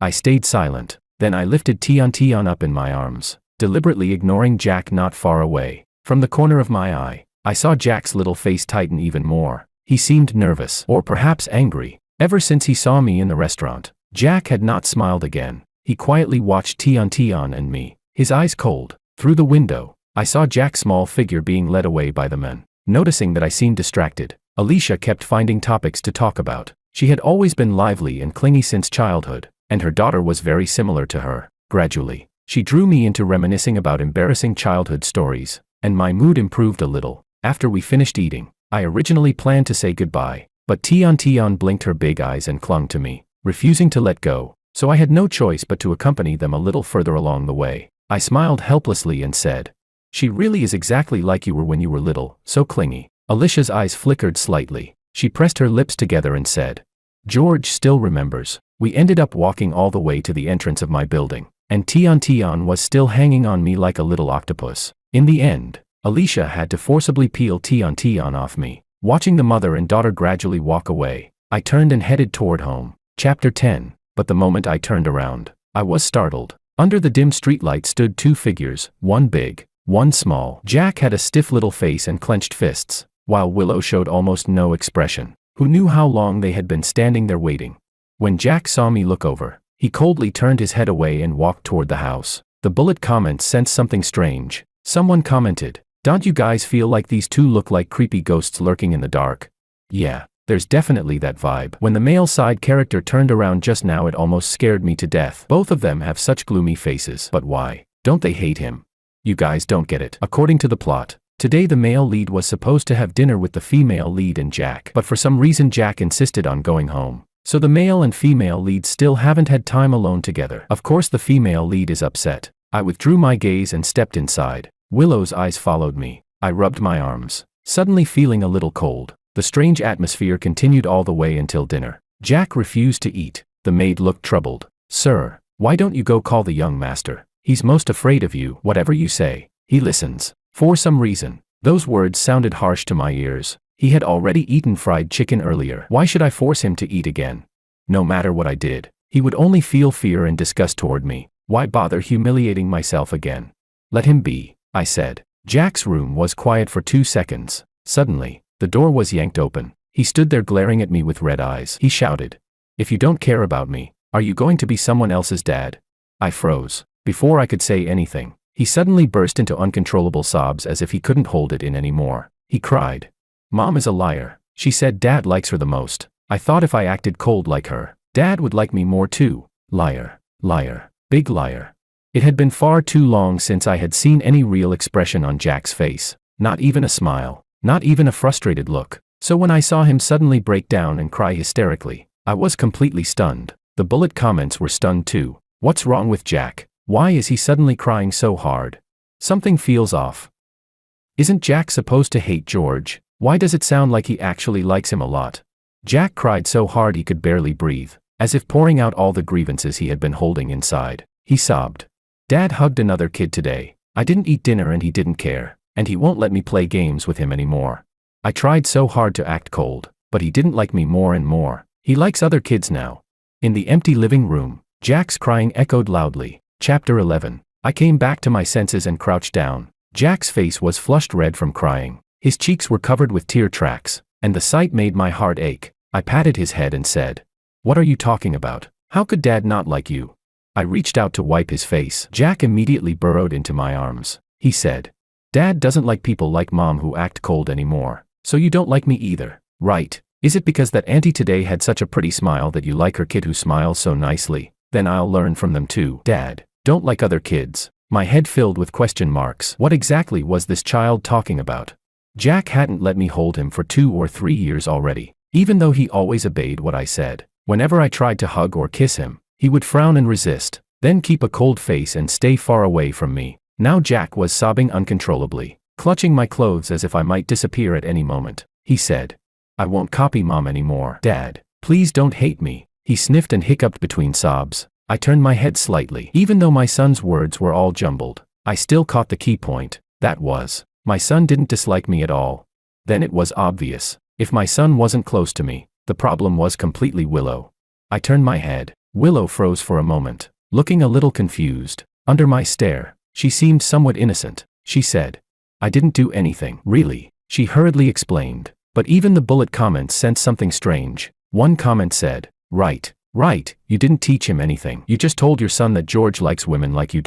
I stayed silent. Then I lifted Tion up in my arms, deliberately ignoring Jack not far away. From the corner of my eye, I saw Jack's little face tighten even more. He seemed nervous, or perhaps angry. Ever since he saw me in the restaurant, Jack had not smiled again. He quietly watched Tion and me, his eyes cold. Through the window, I saw Jack's small figure being led away by the men. Noticing that I seemed distracted, Alicia kept finding topics to talk about. She had always been lively and clingy since childhood, and her daughter was very similar to her. Gradually, she drew me into reminiscing about embarrassing childhood stories, and my mood improved a little. After we finished eating, I originally planned to say goodbye, but Tion blinked her big eyes and clung to me, refusing to let go, so I had no choice but to accompany them a little further along the way. I smiled helplessly and said, "She really is exactly like you were when you were little, so clingy." Alicia's eyes flickered slightly. She pressed her lips together and said, "George still remembers." We ended up walking all the way to the entrance of my building, and Tion was still hanging on me like a little octopus. In the end, Alicia had to forcibly peel Tion off me. Watching the mother and daughter gradually walk away, I turned and headed toward home. Chapter 10. But the moment I turned around, I was startled. Under the dim streetlight stood two figures, one big, one small. Jack had a stiff little face and clenched fists, while Willow showed almost no expression. Who knew how long they had been standing there waiting? When Jack saw me look over, he coldly turned his head away and walked toward the house. The bullet comments sensed something strange. Someone commented, "Don't you guys feel like these two look like creepy ghosts lurking in the dark?" Yeah, there's definitely that vibe. When the male side character turned around just now, it almost scared me to death. Both of them have such gloomy faces. But why? Don't they hate him? You guys don't get it. According to the plot, today the male lead was supposed to have dinner with the female lead and Jack. But for some reason Jack insisted on going home. So the male and female leads still haven't had time alone together. Of course the female lead is upset. I withdrew my gaze and stepped inside. Willow's eyes followed me. I rubbed my arms, suddenly feeling a little cold. The strange atmosphere continued all the way until dinner. Jack refused to eat. The maid looked troubled. "Sir, why don't you go call the young master? He's most afraid of you. Whatever you say, he listens." For some reason, those words sounded harsh to my ears. He had already eaten fried chicken earlier. Why should I force him to eat again? No matter what I did, he would only feel fear and disgust toward me. Why bother humiliating myself again? "Let him be," I said. Jack's room was quiet for 2 seconds. Suddenly, the door was yanked open. He stood there glaring at me with red eyes. He shouted, "If you don't care about me, are you going to be someone else's dad?" I froze. Before I could say anything, he suddenly burst into uncontrollable sobs as if he couldn't hold it in anymore. He cried, "Mom is a liar. She said Dad likes her the most. I thought if I acted cold like her, Dad would like me more too. Liar, liar, big liar." It had been far too long since I had seen any real expression on Jack's face. Not even a smile, not even a frustrated look. So when I saw him suddenly break down and cry hysterically, I was completely stunned. The bullet comments were stunned too. What's wrong with Jack? Why is he suddenly crying so hard? Something feels off. Isn't Jack supposed to hate George? Why does it sound like he actually likes him a lot? Jack cried so hard he could barely breathe, as if pouring out all the grievances he had been holding inside. He sobbed. "Dad hugged another kid today. I didn't eat dinner and he didn't care, and he won't let me play games with him anymore. I tried so hard to act cold, but he didn't like me more and more. He likes other kids now." In the empty living room, Jack's crying echoed loudly. Chapter 11. I came back to my senses and crouched down. Jack's face was flushed red from crying. His cheeks were covered with tear tracks, and the sight made my heart ache. I patted his head and said, "What are you talking about? How could Dad not like you?" I reached out to wipe his face. Jack immediately burrowed into my arms. He said, "Dad doesn't like people like Mom who act cold anymore. So you don't like me either, right? Is it because that auntie today had such a pretty smile that you like her kid who smiles so nicely? Then I'll learn from them too." Dad, don't like other kids. My head filled with question marks. What exactly was this child talking about? Jack hadn't let me hold him for 2 or 3 years already. Even though he always obeyed what I said, whenever I tried to hug or kiss him, he would frown and resist, then keep a cold face and stay far away from me. Now Jack was sobbing uncontrollably, clutching my clothes as if I might disappear at any moment. He said, "I won't copy Mom anymore. Dad, please don't hate me." He sniffed and hiccuped between sobs. I turned my head slightly. Even though my son's words were all jumbled, I still caught the key point. That was, my son didn't dislike me at all. Then it was obvious. If my son wasn't close to me, the problem was completely Willow. I turned my head. Willow froze for a moment, looking a little confused. Under my stare, she seemed somewhat innocent. She said, "I didn't do anything." "Really?" she hurriedly explained. But even the bullet comments sensed something strange. One comment said, Right, you didn't teach him anything. You just told your son that George likes women like you.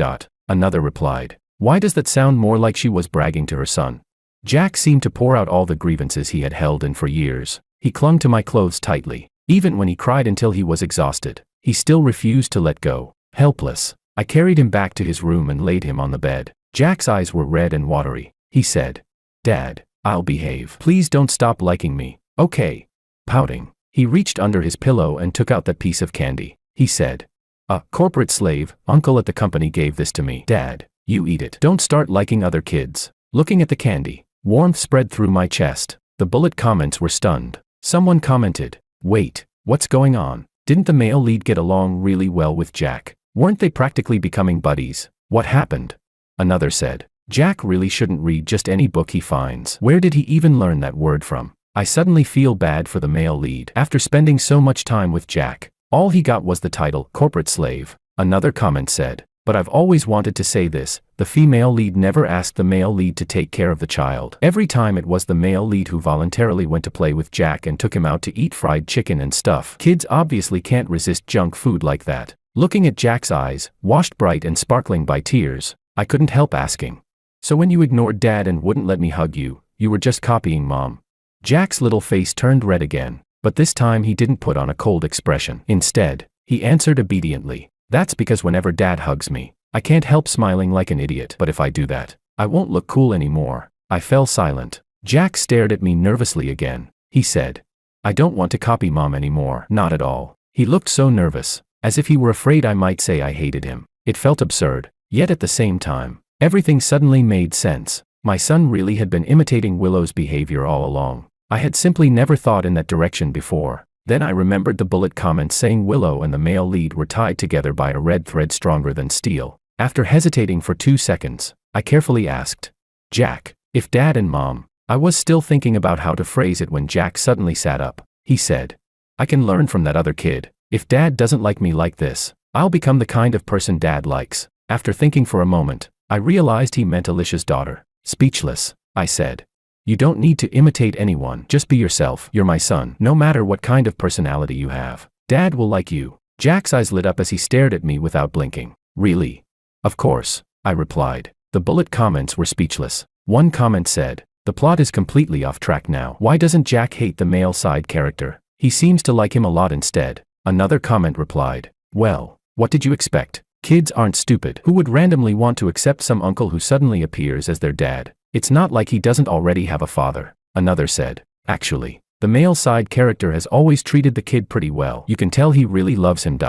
Another replied, "Why does that sound more like she was bragging to her son?" Jack seemed to pour out all the grievances he had held in for years. He clung to my clothes tightly. Even when he cried until he was exhausted, he still refused to let go. Helpless, I carried him back to his room and laid him on the bed. Jack's eyes were red and watery. He said, "Dad, I'll behave. Please don't stop liking me, okay?" Pouting, he reached under his pillow and took out that piece of candy. He said, "A corporate slave, uncle at the company gave this to me. Dad, you eat it. Don't start liking other kids." Looking at the candy, warmth spread through my chest. The bullet comments were stunned. Someone commented, "Wait, what's going on? Didn't the male lead get along really well with Jack? Weren't they practically becoming buddies? What happened?" Another said, "Jack really shouldn't read just any book he finds. Where did he even learn that word from?" I suddenly feel bad for the male lead. After spending so much time with Jack, all he got was the title, corporate slave. Another comment said, "But I've always wanted to say this, the female lead never asked the male lead to take care of the child. Every time it was the male lead who voluntarily went to play with Jack and took him out to eat fried chicken and stuff. Kids obviously can't resist junk food like that." Looking at Jack's eyes, washed bright and sparkling by tears, I couldn't help asking, "So when you ignored Dad and wouldn't let me hug you, you were just copying Mom?" Jack's little face turned red again, but this time he didn't put on a cold expression. Instead, he answered obediently, "That's because whenever Dad hugs me, I can't help smiling like an idiot. But if I do that, I won't look cool anymore." I fell silent. Jack stared at me nervously again. He said, "I don't want to copy Mom anymore." Not at all. He looked so nervous, as if he were afraid I might say I hated him. It felt absurd, yet at the same time, everything suddenly made sense. My son really had been imitating Willow's behavior all along. I had simply never thought in that direction before. Then I remembered the bullet comments saying Willow and the male lead were tied together by a red thread stronger than steel. After hesitating for 2 seconds, I carefully asked, "Jack, if Dad and Mom..." I was still thinking about how to phrase it when Jack suddenly sat up. He said, "I can learn from that other kid. If Dad doesn't like me like this, I'll become the kind of person Dad likes." After thinking for a moment, I realized he meant Alicia's daughter. Speechless, I said, "You don't need to imitate anyone. Just be yourself. You're my son. No matter what kind of personality you have, Dad will like you." Jack's eyes lit up as he stared at me without blinking. "Really?" "Of course," I replied. The bullet comments were speechless. One comment said, "The plot is completely off track now. Why doesn't Jack hate the male side character? He seems to like him a lot instead." Another comment replied, "Well, what did you expect? Kids aren't stupid. Who would randomly want to accept some uncle who suddenly appears as their dad? It's not like he doesn't already have a father." Another said, "Actually, the male side character has always treated the kid pretty well. You can tell he really loves him."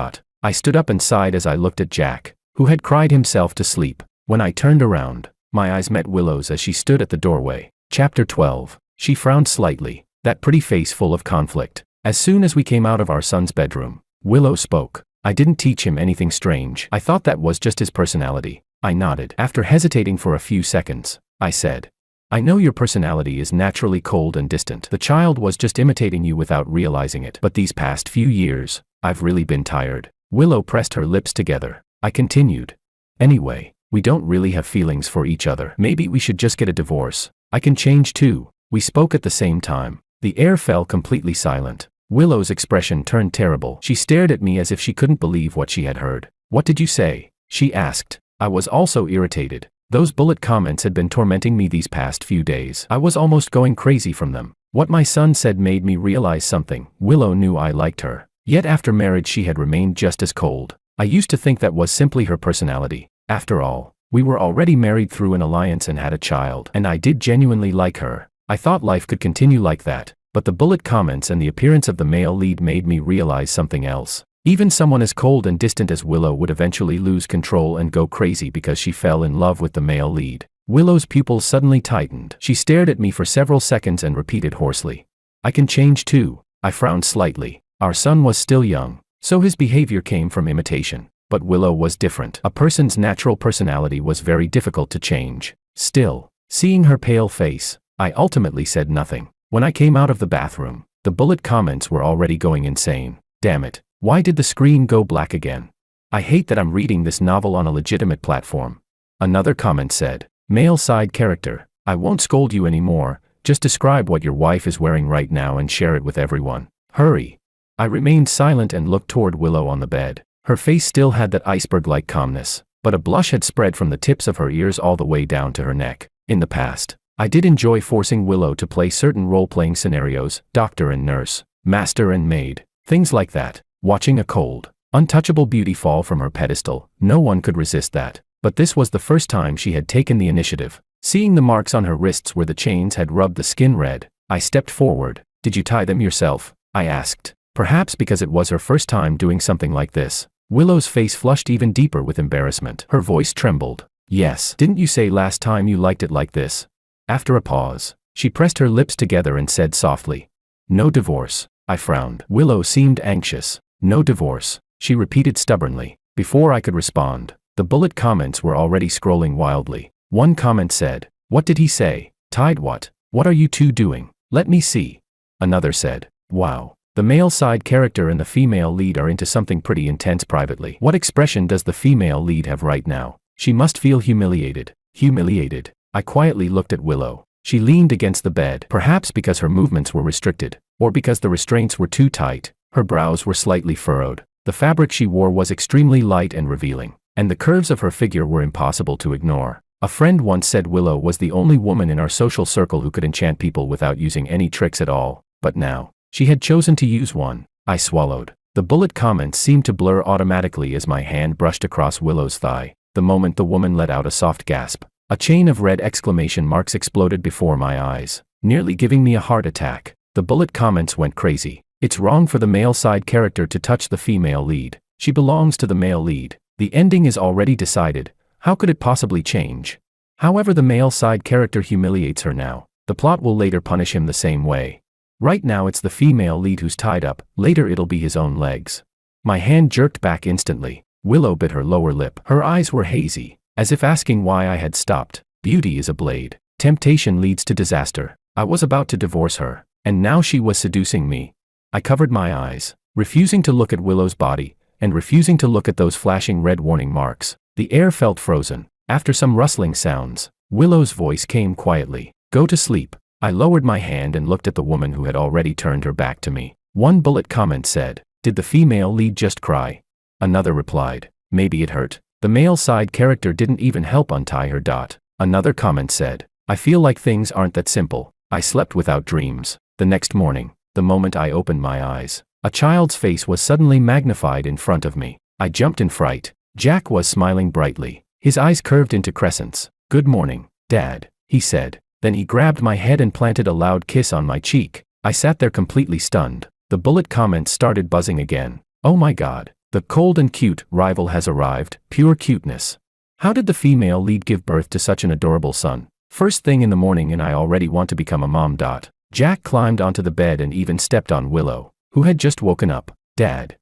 I stood up and sighed as I looked at Jack, who had cried himself to sleep. When I turned around, my eyes met Willow's as she stood at the doorway. Chapter 12. She frowned slightly, that pretty face full of conflict. As soon as we came out of our son's bedroom, Willow spoke. "I didn't teach him anything strange. I thought that was just his personality." I nodded. After hesitating for a few seconds, I said, "I know your personality is naturally cold and distant. The child was just imitating you without realizing it. But these past few years, I've really been tired." Willow pressed her lips together. I continued, "Anyway, we don't really have feelings for each other. Maybe we should just get a divorce. I can change too." We spoke at the same time. The air fell completely silent. Willow's expression turned terrible. She stared at me as if she couldn't believe what she had heard. "What did you say?" she asked. I was also irritated. Those bullet comments had been tormenting me these past few days. I was almost going crazy from them. What my son said made me realize something. Willow knew I liked her. Yet after marriage she had remained just as cold. I used to think that was simply her personality. After all, we were already married through an alliance and had a child. And I did genuinely like her. I thought life could continue like that. But the bullet comments and the appearance of the male lead made me realize something else. Even someone as cold and distant as Willow would eventually lose control and go crazy because she fell in love with the male lead. Willow's pupils suddenly tightened. She stared at me for several seconds and repeated hoarsely, "I can change too." I frowned slightly. Our son was still young, so his behavior came from imitation. But Willow was different. A person's natural personality was very difficult to change. Still, seeing her pale face, I ultimately said nothing. When I came out of the bathroom, the bullet comments were already going insane. Damn it, why did the screen go black again? I hate that I'm reading this novel on a legitimate platform. Another comment said, male side character, I won't scold you anymore, just describe what your wife is wearing right now and share it with everyone. Hurry. I remained silent and looked toward Willow on the bed. Her face still had that iceberg-like calmness, but a blush had spread from the tips of her ears all the way down to her neck. In the past, I did enjoy forcing Willow to play certain role-playing scenarios, doctor and nurse, master and maid, things like that. Watching a cold, untouchable beauty fall from her pedestal, no one could resist that. But this was the first time she had taken the initiative. Seeing the marks on her wrists where the chains had rubbed the skin red, I stepped forward. Did you tie them yourself? I asked. Perhaps because it was her first time doing something like this. Willow's face flushed even deeper with embarrassment. Her voice trembled. Yes. Didn't you say last time you liked it like this? After a pause, she pressed her lips together and said softly, no divorce. I frowned. Willow seemed anxious. No divorce, she repeated stubbornly. Before I could respond, the bullet comments were already scrolling wildly. One comment said, what did he say? Tied what? What are you two doing? Let me see. Another said, wow. The male side character and the female lead are into something pretty intense privately. What expression does the female lead have right now? She must feel humiliated. Humiliated. I quietly looked at Willow. She leaned against the bed, perhaps because her movements were restricted, or because the restraints were too tight. Her brows were slightly furrowed. The fabric she wore was extremely light and revealing, and the curves of her figure were impossible to ignore. A friend once said Willow was the only woman in our social circle who could enchant people without using any tricks at all, but now, she had chosen to use one. I swallowed. The bullet comments seemed to blur automatically as my hand brushed across Willow's thigh. The moment the woman let out a soft gasp, a chain of red exclamation marks exploded before my eyes, nearly giving me a heart attack. The bullet comments went crazy. It's wrong for the male side character to touch the female lead. She belongs to the male lead. The ending is already decided. How could it possibly change? However, the male side character humiliates her now. The plot will later punish him the same way. Right now it's the female lead who's tied up, later it'll be his own legs. My hand jerked back instantly. Willow bit her lower lip. Her eyes were hazy, as if asking why I had stopped. Beauty is a blade. Temptation leads to disaster. I was about to divorce her, and now she was seducing me. I covered my eyes, refusing to look at Willow's body, and refusing to look at those flashing red warning marks. The air felt frozen. After some rustling sounds, Willow's voice came quietly. Go to sleep. I lowered my hand and looked at the woman who had already turned her back to me. One bullet comment said, did the female lead just cry? Another replied, maybe it hurt. The male side character didn't even help untie her dot. Another comment said, I feel like things aren't that simple. I slept without dreams. The next morning, the moment I opened my eyes, a child's face was suddenly magnified in front of me. I jumped in fright. Jack was smiling brightly. His eyes curved into crescents. Good morning, Dad, he said. Then he grabbed my head and planted a loud kiss on my cheek. I sat there completely stunned. The bullet comments started buzzing again. Oh my God, the cold and cute rival has arrived, pure cuteness. How did the female lead give birth to such an adorable son? First thing in the morning and I already want to become a mom. Jack climbed onto the bed and even stepped on Willow, who had just woken up. Dad,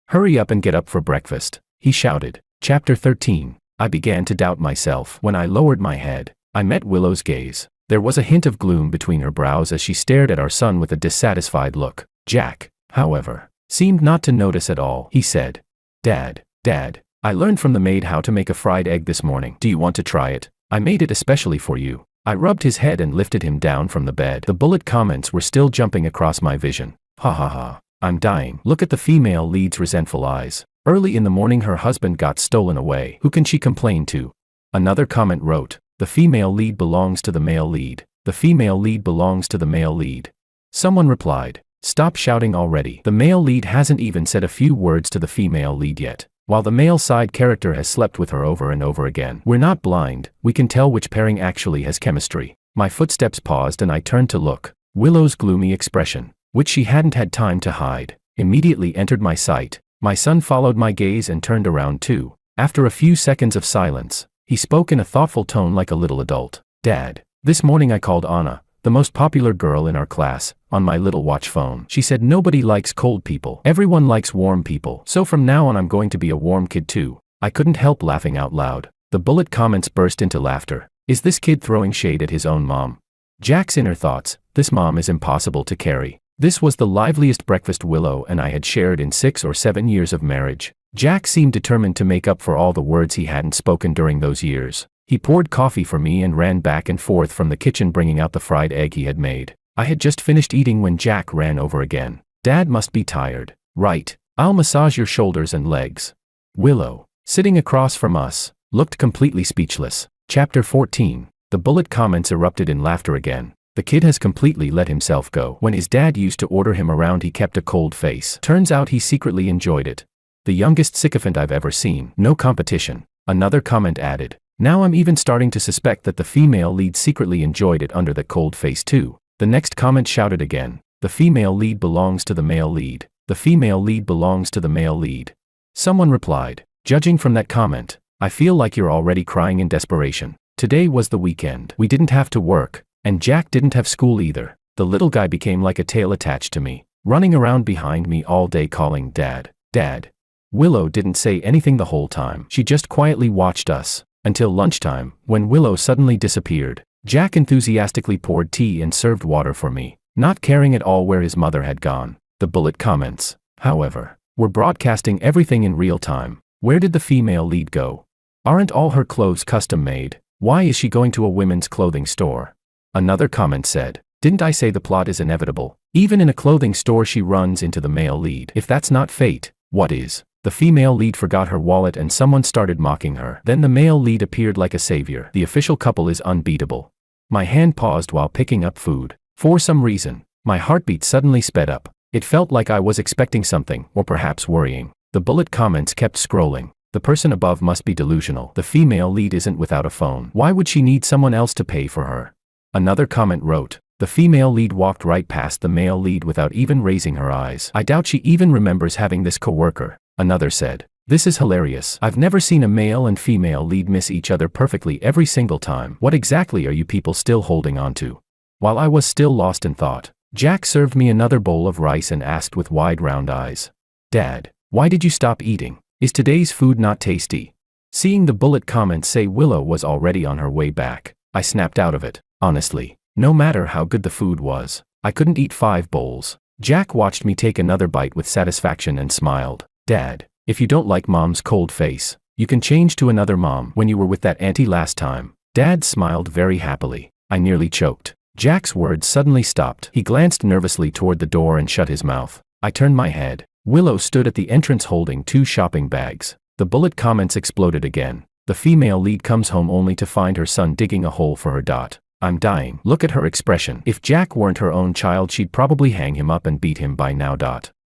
hurry up and get up for breakfast, he shouted. Chapter 13. I began to doubt myself. When I lowered my head, I met Willow's gaze. There was a hint of gloom between her brows as she stared at our son with a dissatisfied look. Jack, however, seemed not to notice at all. He said, Dad, I learned from the maid how to make a fried egg this morning. Do you want to try it? I made it especially for you. I rubbed his head and lifted him down from the bed. The bullet comments were still jumping across my vision. Ha ha ha, I'm dying. Look at the female lead's resentful eyes. Early in the morning her husband got stolen away. Who can she complain to? Another comment wrote, the female lead belongs to the male lead. The female lead belongs to the male lead. Someone replied, stop shouting already. The male lead hasn't even said a few words to the female lead yet, while the male side character has slept with her over and over again. We're not blind, we can tell which pairing actually has chemistry. My footsteps paused and I turned to look. Willow's gloomy expression, which she hadn't had time to hide, immediately entered my sight. My son followed my gaze and turned around too. After a few seconds of silence, he spoke in a thoughtful tone like a little adult. Dad, this morning I called Anna, the most popular girl in our class, on my little watch phone. She said nobody likes cold people. Everyone likes warm people. So from now on I'm going to be a warm kid too. I couldn't help laughing out loud. The bullet comments burst into laughter. Is this kid throwing shade at his own mom? Jack's inner thoughts, this mom is impossible to carry. This was the liveliest breakfast Willow and I had shared in 6 or 7 years of marriage. Jack seemed determined to make up for all the words he hadn't spoken during those years. He poured coffee for me and ran back and forth from the kitchen bringing out the fried egg he had made. I had just finished eating when Jack ran over again. Dad must be tired. Right. I'll massage your shoulders and legs. Willow, sitting across from us, looked completely speechless. Chapter 14. The bullet comments erupted in laughter again. The kid has completely let himself go. When his dad used to order him around he kept a cold face. Turns out he secretly enjoyed it. The youngest sycophant I've ever seen. No competition. Another comment added. Now I'm even starting to suspect that the female lead secretly enjoyed it under that cold face too. The next comment shouted again. The female lead belongs to the male lead. The female lead belongs to the male lead. Someone replied. Judging from that comment, I feel like you're already crying in desperation. Today was the weekend. We didn't have to work, and Jack didn't have school either. The little guy became like a tail attached to me, running around behind me all day calling Dad, Dad. Willow didn't say anything the whole time. She just quietly watched us. Until lunchtime, when Willow suddenly disappeared. Jack enthusiastically poured tea and served water for me, not caring at all where his mother had gone. The bullet comments, however, were broadcasting everything in real time. Where did the female lead go? Aren't all her clothes custom made? Why is she going to a women's clothing store? Another comment said, didn't I say the plot is inevitable? Even in a clothing store she runs into the male lead. If that's not fate, what is? The female lead forgot her wallet and someone started mocking her. Then the male lead appeared like a savior. The official couple is unbeatable. My hand paused while picking up food. For some reason, my heartbeat suddenly sped up. It felt like I was expecting something, or perhaps worrying. The bullet comments kept scrolling. The person above must be delusional. The female lead isn't without a phone. Why would she need someone else to pay for her? Another comment wrote, the female lead walked right past the male lead without even raising her eyes. I doubt she even remembers having this coworker. Another said, this is hilarious. I've never seen a male and female lead miss each other perfectly every single time. What exactly are you people still holding on to? While I was still lost in thought, Jack served me another bowl of rice and asked with wide round eyes, Dad, why did you stop eating? Is today's food not tasty? Seeing the bullet comments say Willow was already on her way back, I snapped out of it. Honestly, no matter how good the food was, I couldn't eat 5 bowls. Jack watched me take another bite with satisfaction and smiled. Dad, if you don't like Mom's cold face, you can change to another mom. When you were with that auntie last time. Dad smiled very happily. I nearly choked. Jack's words suddenly stopped. He glanced nervously toward the door and shut his mouth. I turned my head. Willow stood at the entrance holding 2 shopping bags. The bullet comments exploded again. The female lead comes home only to find her son digging a hole for her dot. I'm dying. Look at her expression. If Jack weren't her own child she'd probably hang him up and beat him by now.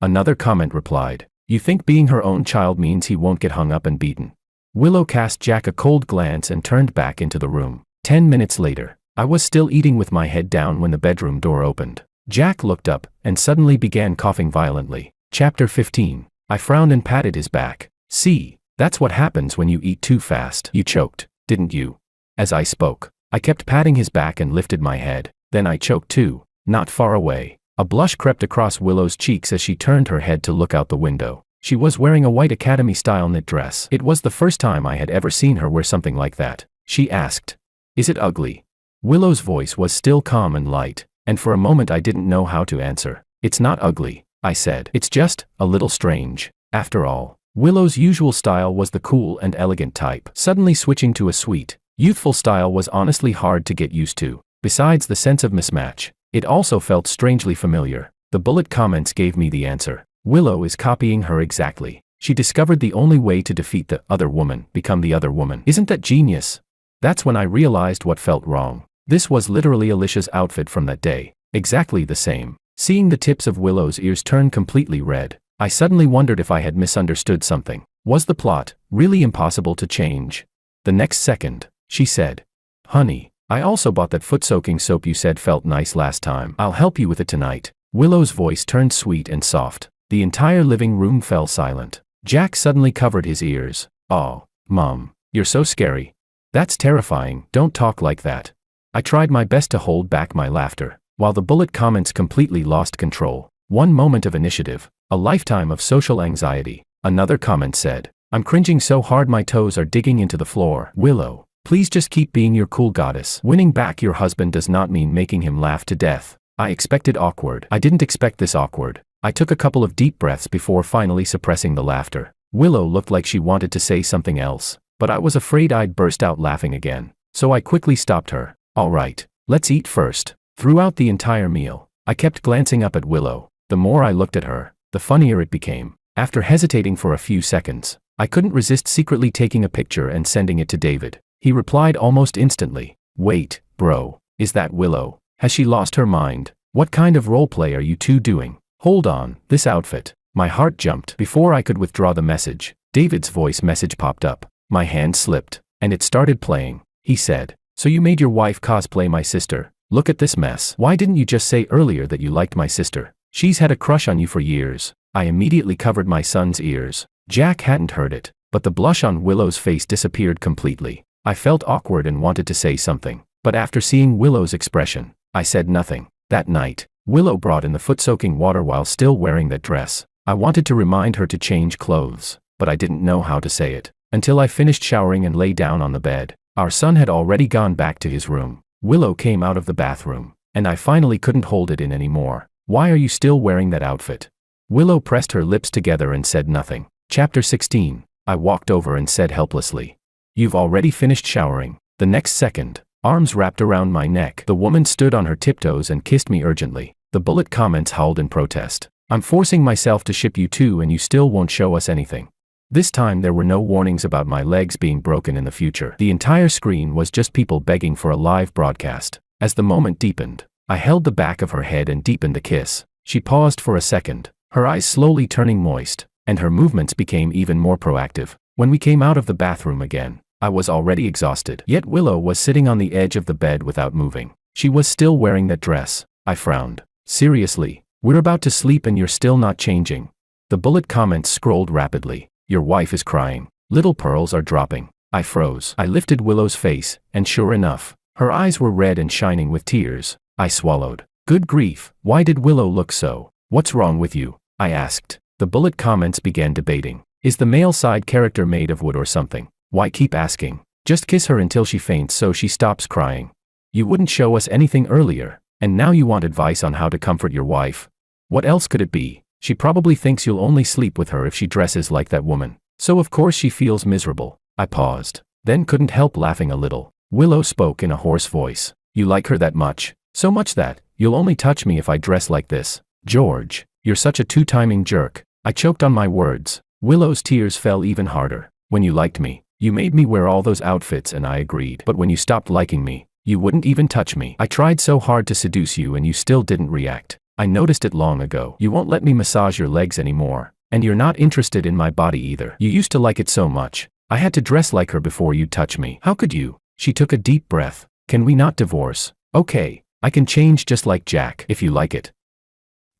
Another comment replied. You think being her own child means he won't get hung up and beaten? Willow cast Jack a cold glance and turned back into the room. 10 minutes later, I was still eating with my head down when the bedroom door opened. Jack looked up and suddenly began coughing violently. Chapter 15. I frowned and patted his back. See, that's what happens when you eat too fast. You choked, didn't you? As I spoke, I kept patting his back and lifted my head. Then I choked too, not far away. A blush crept across Willow's cheeks as she turned her head to look out the window. She was wearing a white academy-style knit dress. It was the first time I had ever seen her wear something like that. She asked, "Is it ugly?" Willow's voice was still calm and light, and for a moment I didn't know how to answer. "It's not ugly," I said. "It's just a little strange." After all, Willow's usual style was the cool and elegant type. Suddenly switching to a sweet, youthful style was honestly hard to get used to. Besides the sense of mismatch, it also felt strangely familiar. The bullet comments gave me the answer. Willow is copying her exactly. She discovered the only way to defeat the other woman, become the other woman. Isn't that genius? That's when I realized what felt wrong. This was literally Alicia's outfit from that day. Exactly the same. Seeing the tips of Willow's ears turn completely red, I suddenly wondered if I had misunderstood something. Was the plot really impossible to change? The next second, she said, "Honey, I also bought that foot-soaking soap you said felt nice last time. I'll help you with it tonight." Willow's voice turned sweet and soft. The entire living room fell silent. Jack suddenly covered his ears. "Oh, Mom, you're so scary." "That's terrifying. Don't talk like that." I tried my best to hold back my laughter. while the bullet comments completely lost control. One moment of initiative, a lifetime of social anxiety. Another comment said, I'm cringing so hard my toes are digging into the floor. Willow, please just keep being your cool goddess. Winning back your husband does not mean making him laugh to death. I expected awkward. I didn't expect this awkward. I took a couple of deep breaths before finally suppressing the laughter. Willow looked like she wanted to say something else, but I was afraid I'd burst out laughing again. So I quickly stopped her. All right, let's eat first. Throughout the entire meal, I kept glancing up at Willow. The more I looked at her, the funnier it became. After hesitating for a few seconds, I couldn't resist secretly taking a picture and sending it to David. He replied almost instantly. Wait, bro, is that Willow? Has she lost her mind? What kind of roleplay are you two doing? Hold on, this outfit. My heart jumped. Before I could withdraw the message, David's voice message popped up. My hand slipped, and it started playing. He said, so you made your wife cosplay my sister? Look at this mess. Why didn't you just say earlier that you liked my sister? She's had a crush on you for years. I immediately covered my son's ears. Jack hadn't heard it, but the blush on Willow's face disappeared completely. I felt awkward and wanted to say something, but after seeing Willow's expression, I said nothing. That night, Willow brought in the foot-soaking water while still wearing that dress. I wanted to remind her to change clothes, but I didn't know how to say it. Until I finished showering and lay down on the bed. Our son had already gone back to his room. Willow came out of the bathroom, and I finally couldn't hold it in anymore. Why are you still wearing that outfit? Willow pressed her lips together and said nothing. Chapter 16. I walked over and said helplessly, you've already finished showering. The next second, arms wrapped around my neck, the woman stood on her tiptoes and kissed me urgently. The bullet comments howled in protest. I'm forcing myself to ship you two and you still won't show us anything. This time there were no warnings about my legs being broken in the future. The entire screen was just people begging for a live broadcast. As the moment deepened, I held the back of her head and deepened the kiss. She paused for a second, her eyes slowly turning moist, and her movements became even more proactive. When we came out of the bathroom again, I was already exhausted. Yet Willow was sitting on the edge of the bed without moving. She was still wearing that dress. I frowned. Seriously, we're about to sleep and you're still not changing. The bullet comments scrolled rapidly. Your wife is crying. Little pearls are dropping. I froze. I lifted Willow's face, and sure enough, her eyes were red and shining with tears. I swallowed. Good grief, why did Willow look so? What's wrong with you? I asked. The bullet comments began debating. Is the male side character made of wood or something? Why keep asking? Just kiss her until she faints so she stops crying. You wouldn't show us anything earlier, and now you want advice on how to comfort your wife? What else could it be? She probably thinks you'll only sleep with her if she dresses like that woman. So of course she feels miserable. I paused, then couldn't help laughing a little. Willow spoke in a hoarse voice. You like her that much? So much that you'll only touch me if I dress like this? George, you're such a two-timing jerk. I choked on my words. Willow's tears fell even harder. When you liked me, you made me wear all those outfits and I agreed. But when you stopped liking me, you wouldn't even touch me. I tried so hard to seduce you and you still didn't react. I noticed it long ago. You won't let me massage your legs anymore. And you're not interested in my body either. You used to like it so much. I had to dress like her before you'd touch me. How could you? She took a deep breath. Can we not divorce? Okay, I can change just like Jack if you like it.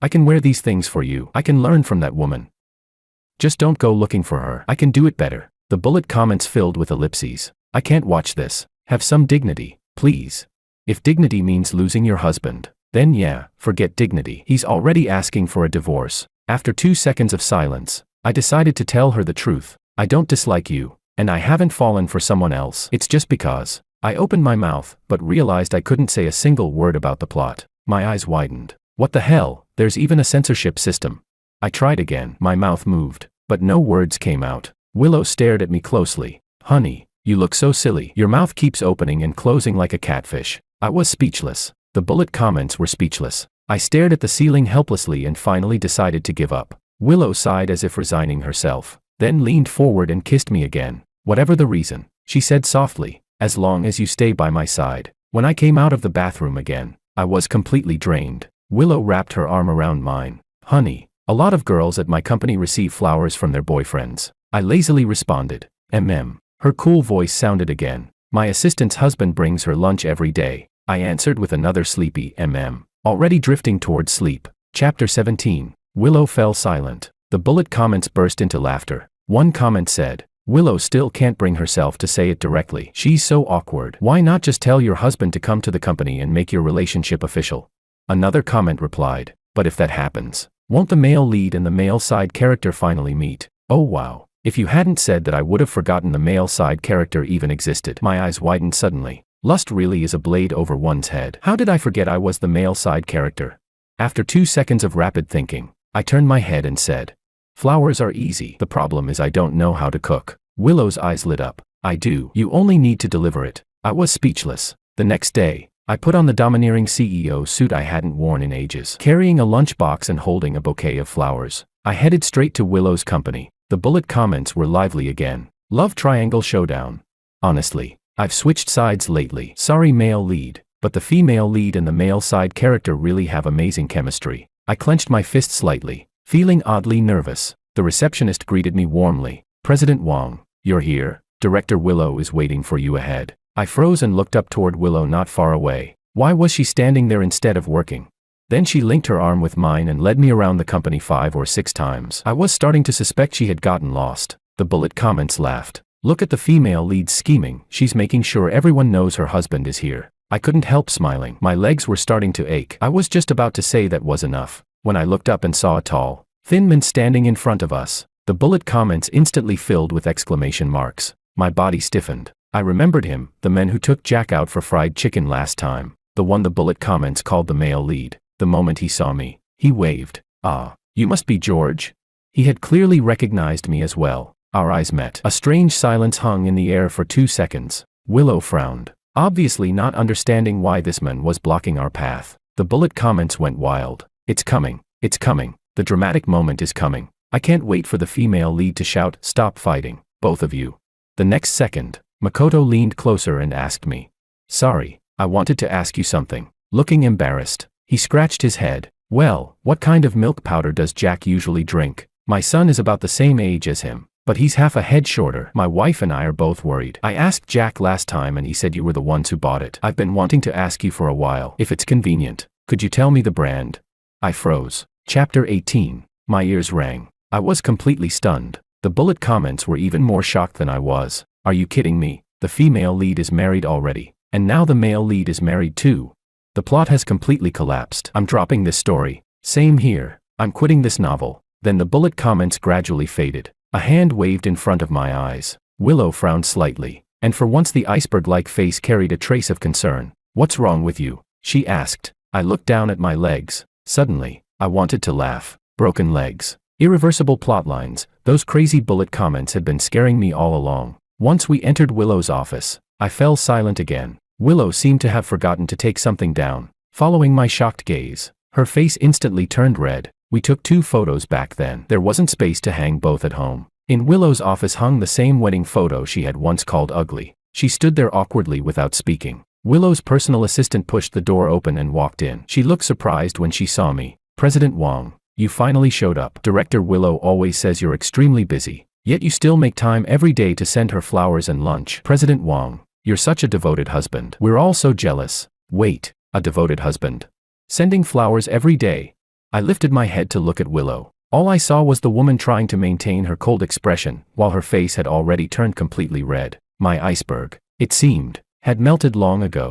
I can wear these things for you. I can learn from that woman. Just don't go looking for her. I can do it better. The bullet comments filled with ellipses. I can't watch this. Have some dignity, please. If dignity means losing your husband, then yeah, forget dignity. He's already asking for a divorce. After 2 seconds of silence, I decided to tell her the truth. I don't dislike you, and I haven't fallen for someone else. It's just because. I opened my mouth, but realized I couldn't say a single word about the plot. My eyes widened. What the hell? There's even a censorship system. I tried again. My mouth moved, but no words came out. Willow stared at me closely. Honey, you look so silly. Your mouth keeps opening and closing like a catfish. I was speechless. The bullet comments were speechless. I stared at the ceiling helplessly and finally decided to give up. Willow sighed as if resigning herself, then leaned forward and kissed me again. Whatever the reason, she said softly, as long as you stay by my side. When I came out of the bathroom again, I was completely drained. Willow wrapped her arm around mine. Honey, a lot of girls at my company receive flowers from their boyfriends. I lazily responded. Her cool voice sounded again. My assistant's husband brings her lunch every day. I answered with another sleepy already drifting towards sleep. Chapter 17. Willow fell silent. The bullet comments burst into laughter. One comment said, Willow still can't bring herself to say it directly. She's so awkward. Why not just tell your husband to come to the company and make your relationship official? Another comment replied, but if that happens, won't the male lead and the male side character finally meet? Oh wow. If you hadn't said that, I would have forgotten the male side character even existed. My eyes widened suddenly. Lust really is a blade over one's head. How did I forget I was the male side character? After 2 seconds of rapid thinking, I turned my head and said, flowers are easy. The problem is I don't know how to cook. Willow's eyes lit up. I do. You only need to deliver it. I was speechless. The next day, I put on the domineering CEO suit I hadn't worn in ages. Carrying a lunchbox and holding a bouquet of flowers, I headed straight to Willow's company. The bullet comments were lively again. Love triangle showdown. Honestly, I've switched sides lately. Sorry male lead, but the female lead and the male side character really have amazing chemistry. I clenched my fist slightly, feeling oddly nervous. The receptionist greeted me warmly. President Wong, you're here. Director Willow is waiting for you ahead. I froze and looked up toward Willow not far away. Why was she standing there instead of working? Then she linked her arm with mine and led me around the company 5 or 6 times. I was starting to suspect she had gotten lost. The bullet comments laughed. Look at the female lead scheming. She's making sure everyone knows her husband is here. I couldn't help smiling. My legs were starting to ache. I was just about to say that was enough, when I looked up and saw a tall, thin man standing in front of us. The bullet comments instantly filled with exclamation marks. My body stiffened. I remembered him, the man who took Jack out for fried chicken last time. The one the bullet comments called the male lead. The moment he saw me, he waved. Ah, you must be George. He had clearly recognized me as well. Our eyes met. A strange silence hung in the air for 2 seconds. Willow frowned, obviously not understanding why this man was blocking our path. The bullet comments went wild. It's coming. It's coming. The dramatic moment is coming. I can't wait for the female lead to shout, stop fighting, both of you. The next second, Makoto leaned closer and asked me. Sorry, I wanted to ask you something. Looking embarrassed, he scratched his head. Well, what kind of milk powder does Jack usually drink? My son is about the same age as him, but he's half a head shorter. My wife and I are both worried. I asked Jack last time and he said you were the ones who bought it. I've been wanting to ask you for a while. If it's convenient, could you tell me the brand? I froze. Chapter 18. My ears rang. I was completely stunned. The bullet comments were even more shocked than I was. Are you kidding me? The female lead is married already, and now the male lead is married too. The plot has completely collapsed. I'm dropping this story. Same here. I'm quitting this novel. Then the bullet comments gradually faded. A hand waved in front of my eyes. Willow frowned slightly, and for once the iceberg-like face carried a trace of concern. What's wrong with you? She asked. I looked down at my legs. Suddenly, I wanted to laugh. Broken legs. Irreversible plotlines. Those crazy bullet comments had been scaring me all along. Once we entered Willow's office, I fell silent again. Willow seemed to have forgotten to take something down. Following my shocked gaze, her face instantly turned red. We took 2 photos back then. There wasn't space to hang both at home. In Willow's office hung the same wedding photo she had once called ugly. She stood there awkwardly without speaking. Willow's personal assistant pushed the door open and walked in. She looked surprised when she saw me. President Wong, you finally showed up. Director Willow always says you're extremely busy, yet you still make time every day to send her flowers and lunch. President Wong, you're such a devoted husband. We're all so jealous. Wait, a devoted husband? Sending flowers every day? I lifted my head to look at Willow. All I saw was the woman trying to maintain her cold expression, while her face had already turned completely red. My iceberg, it seemed, had melted long ago.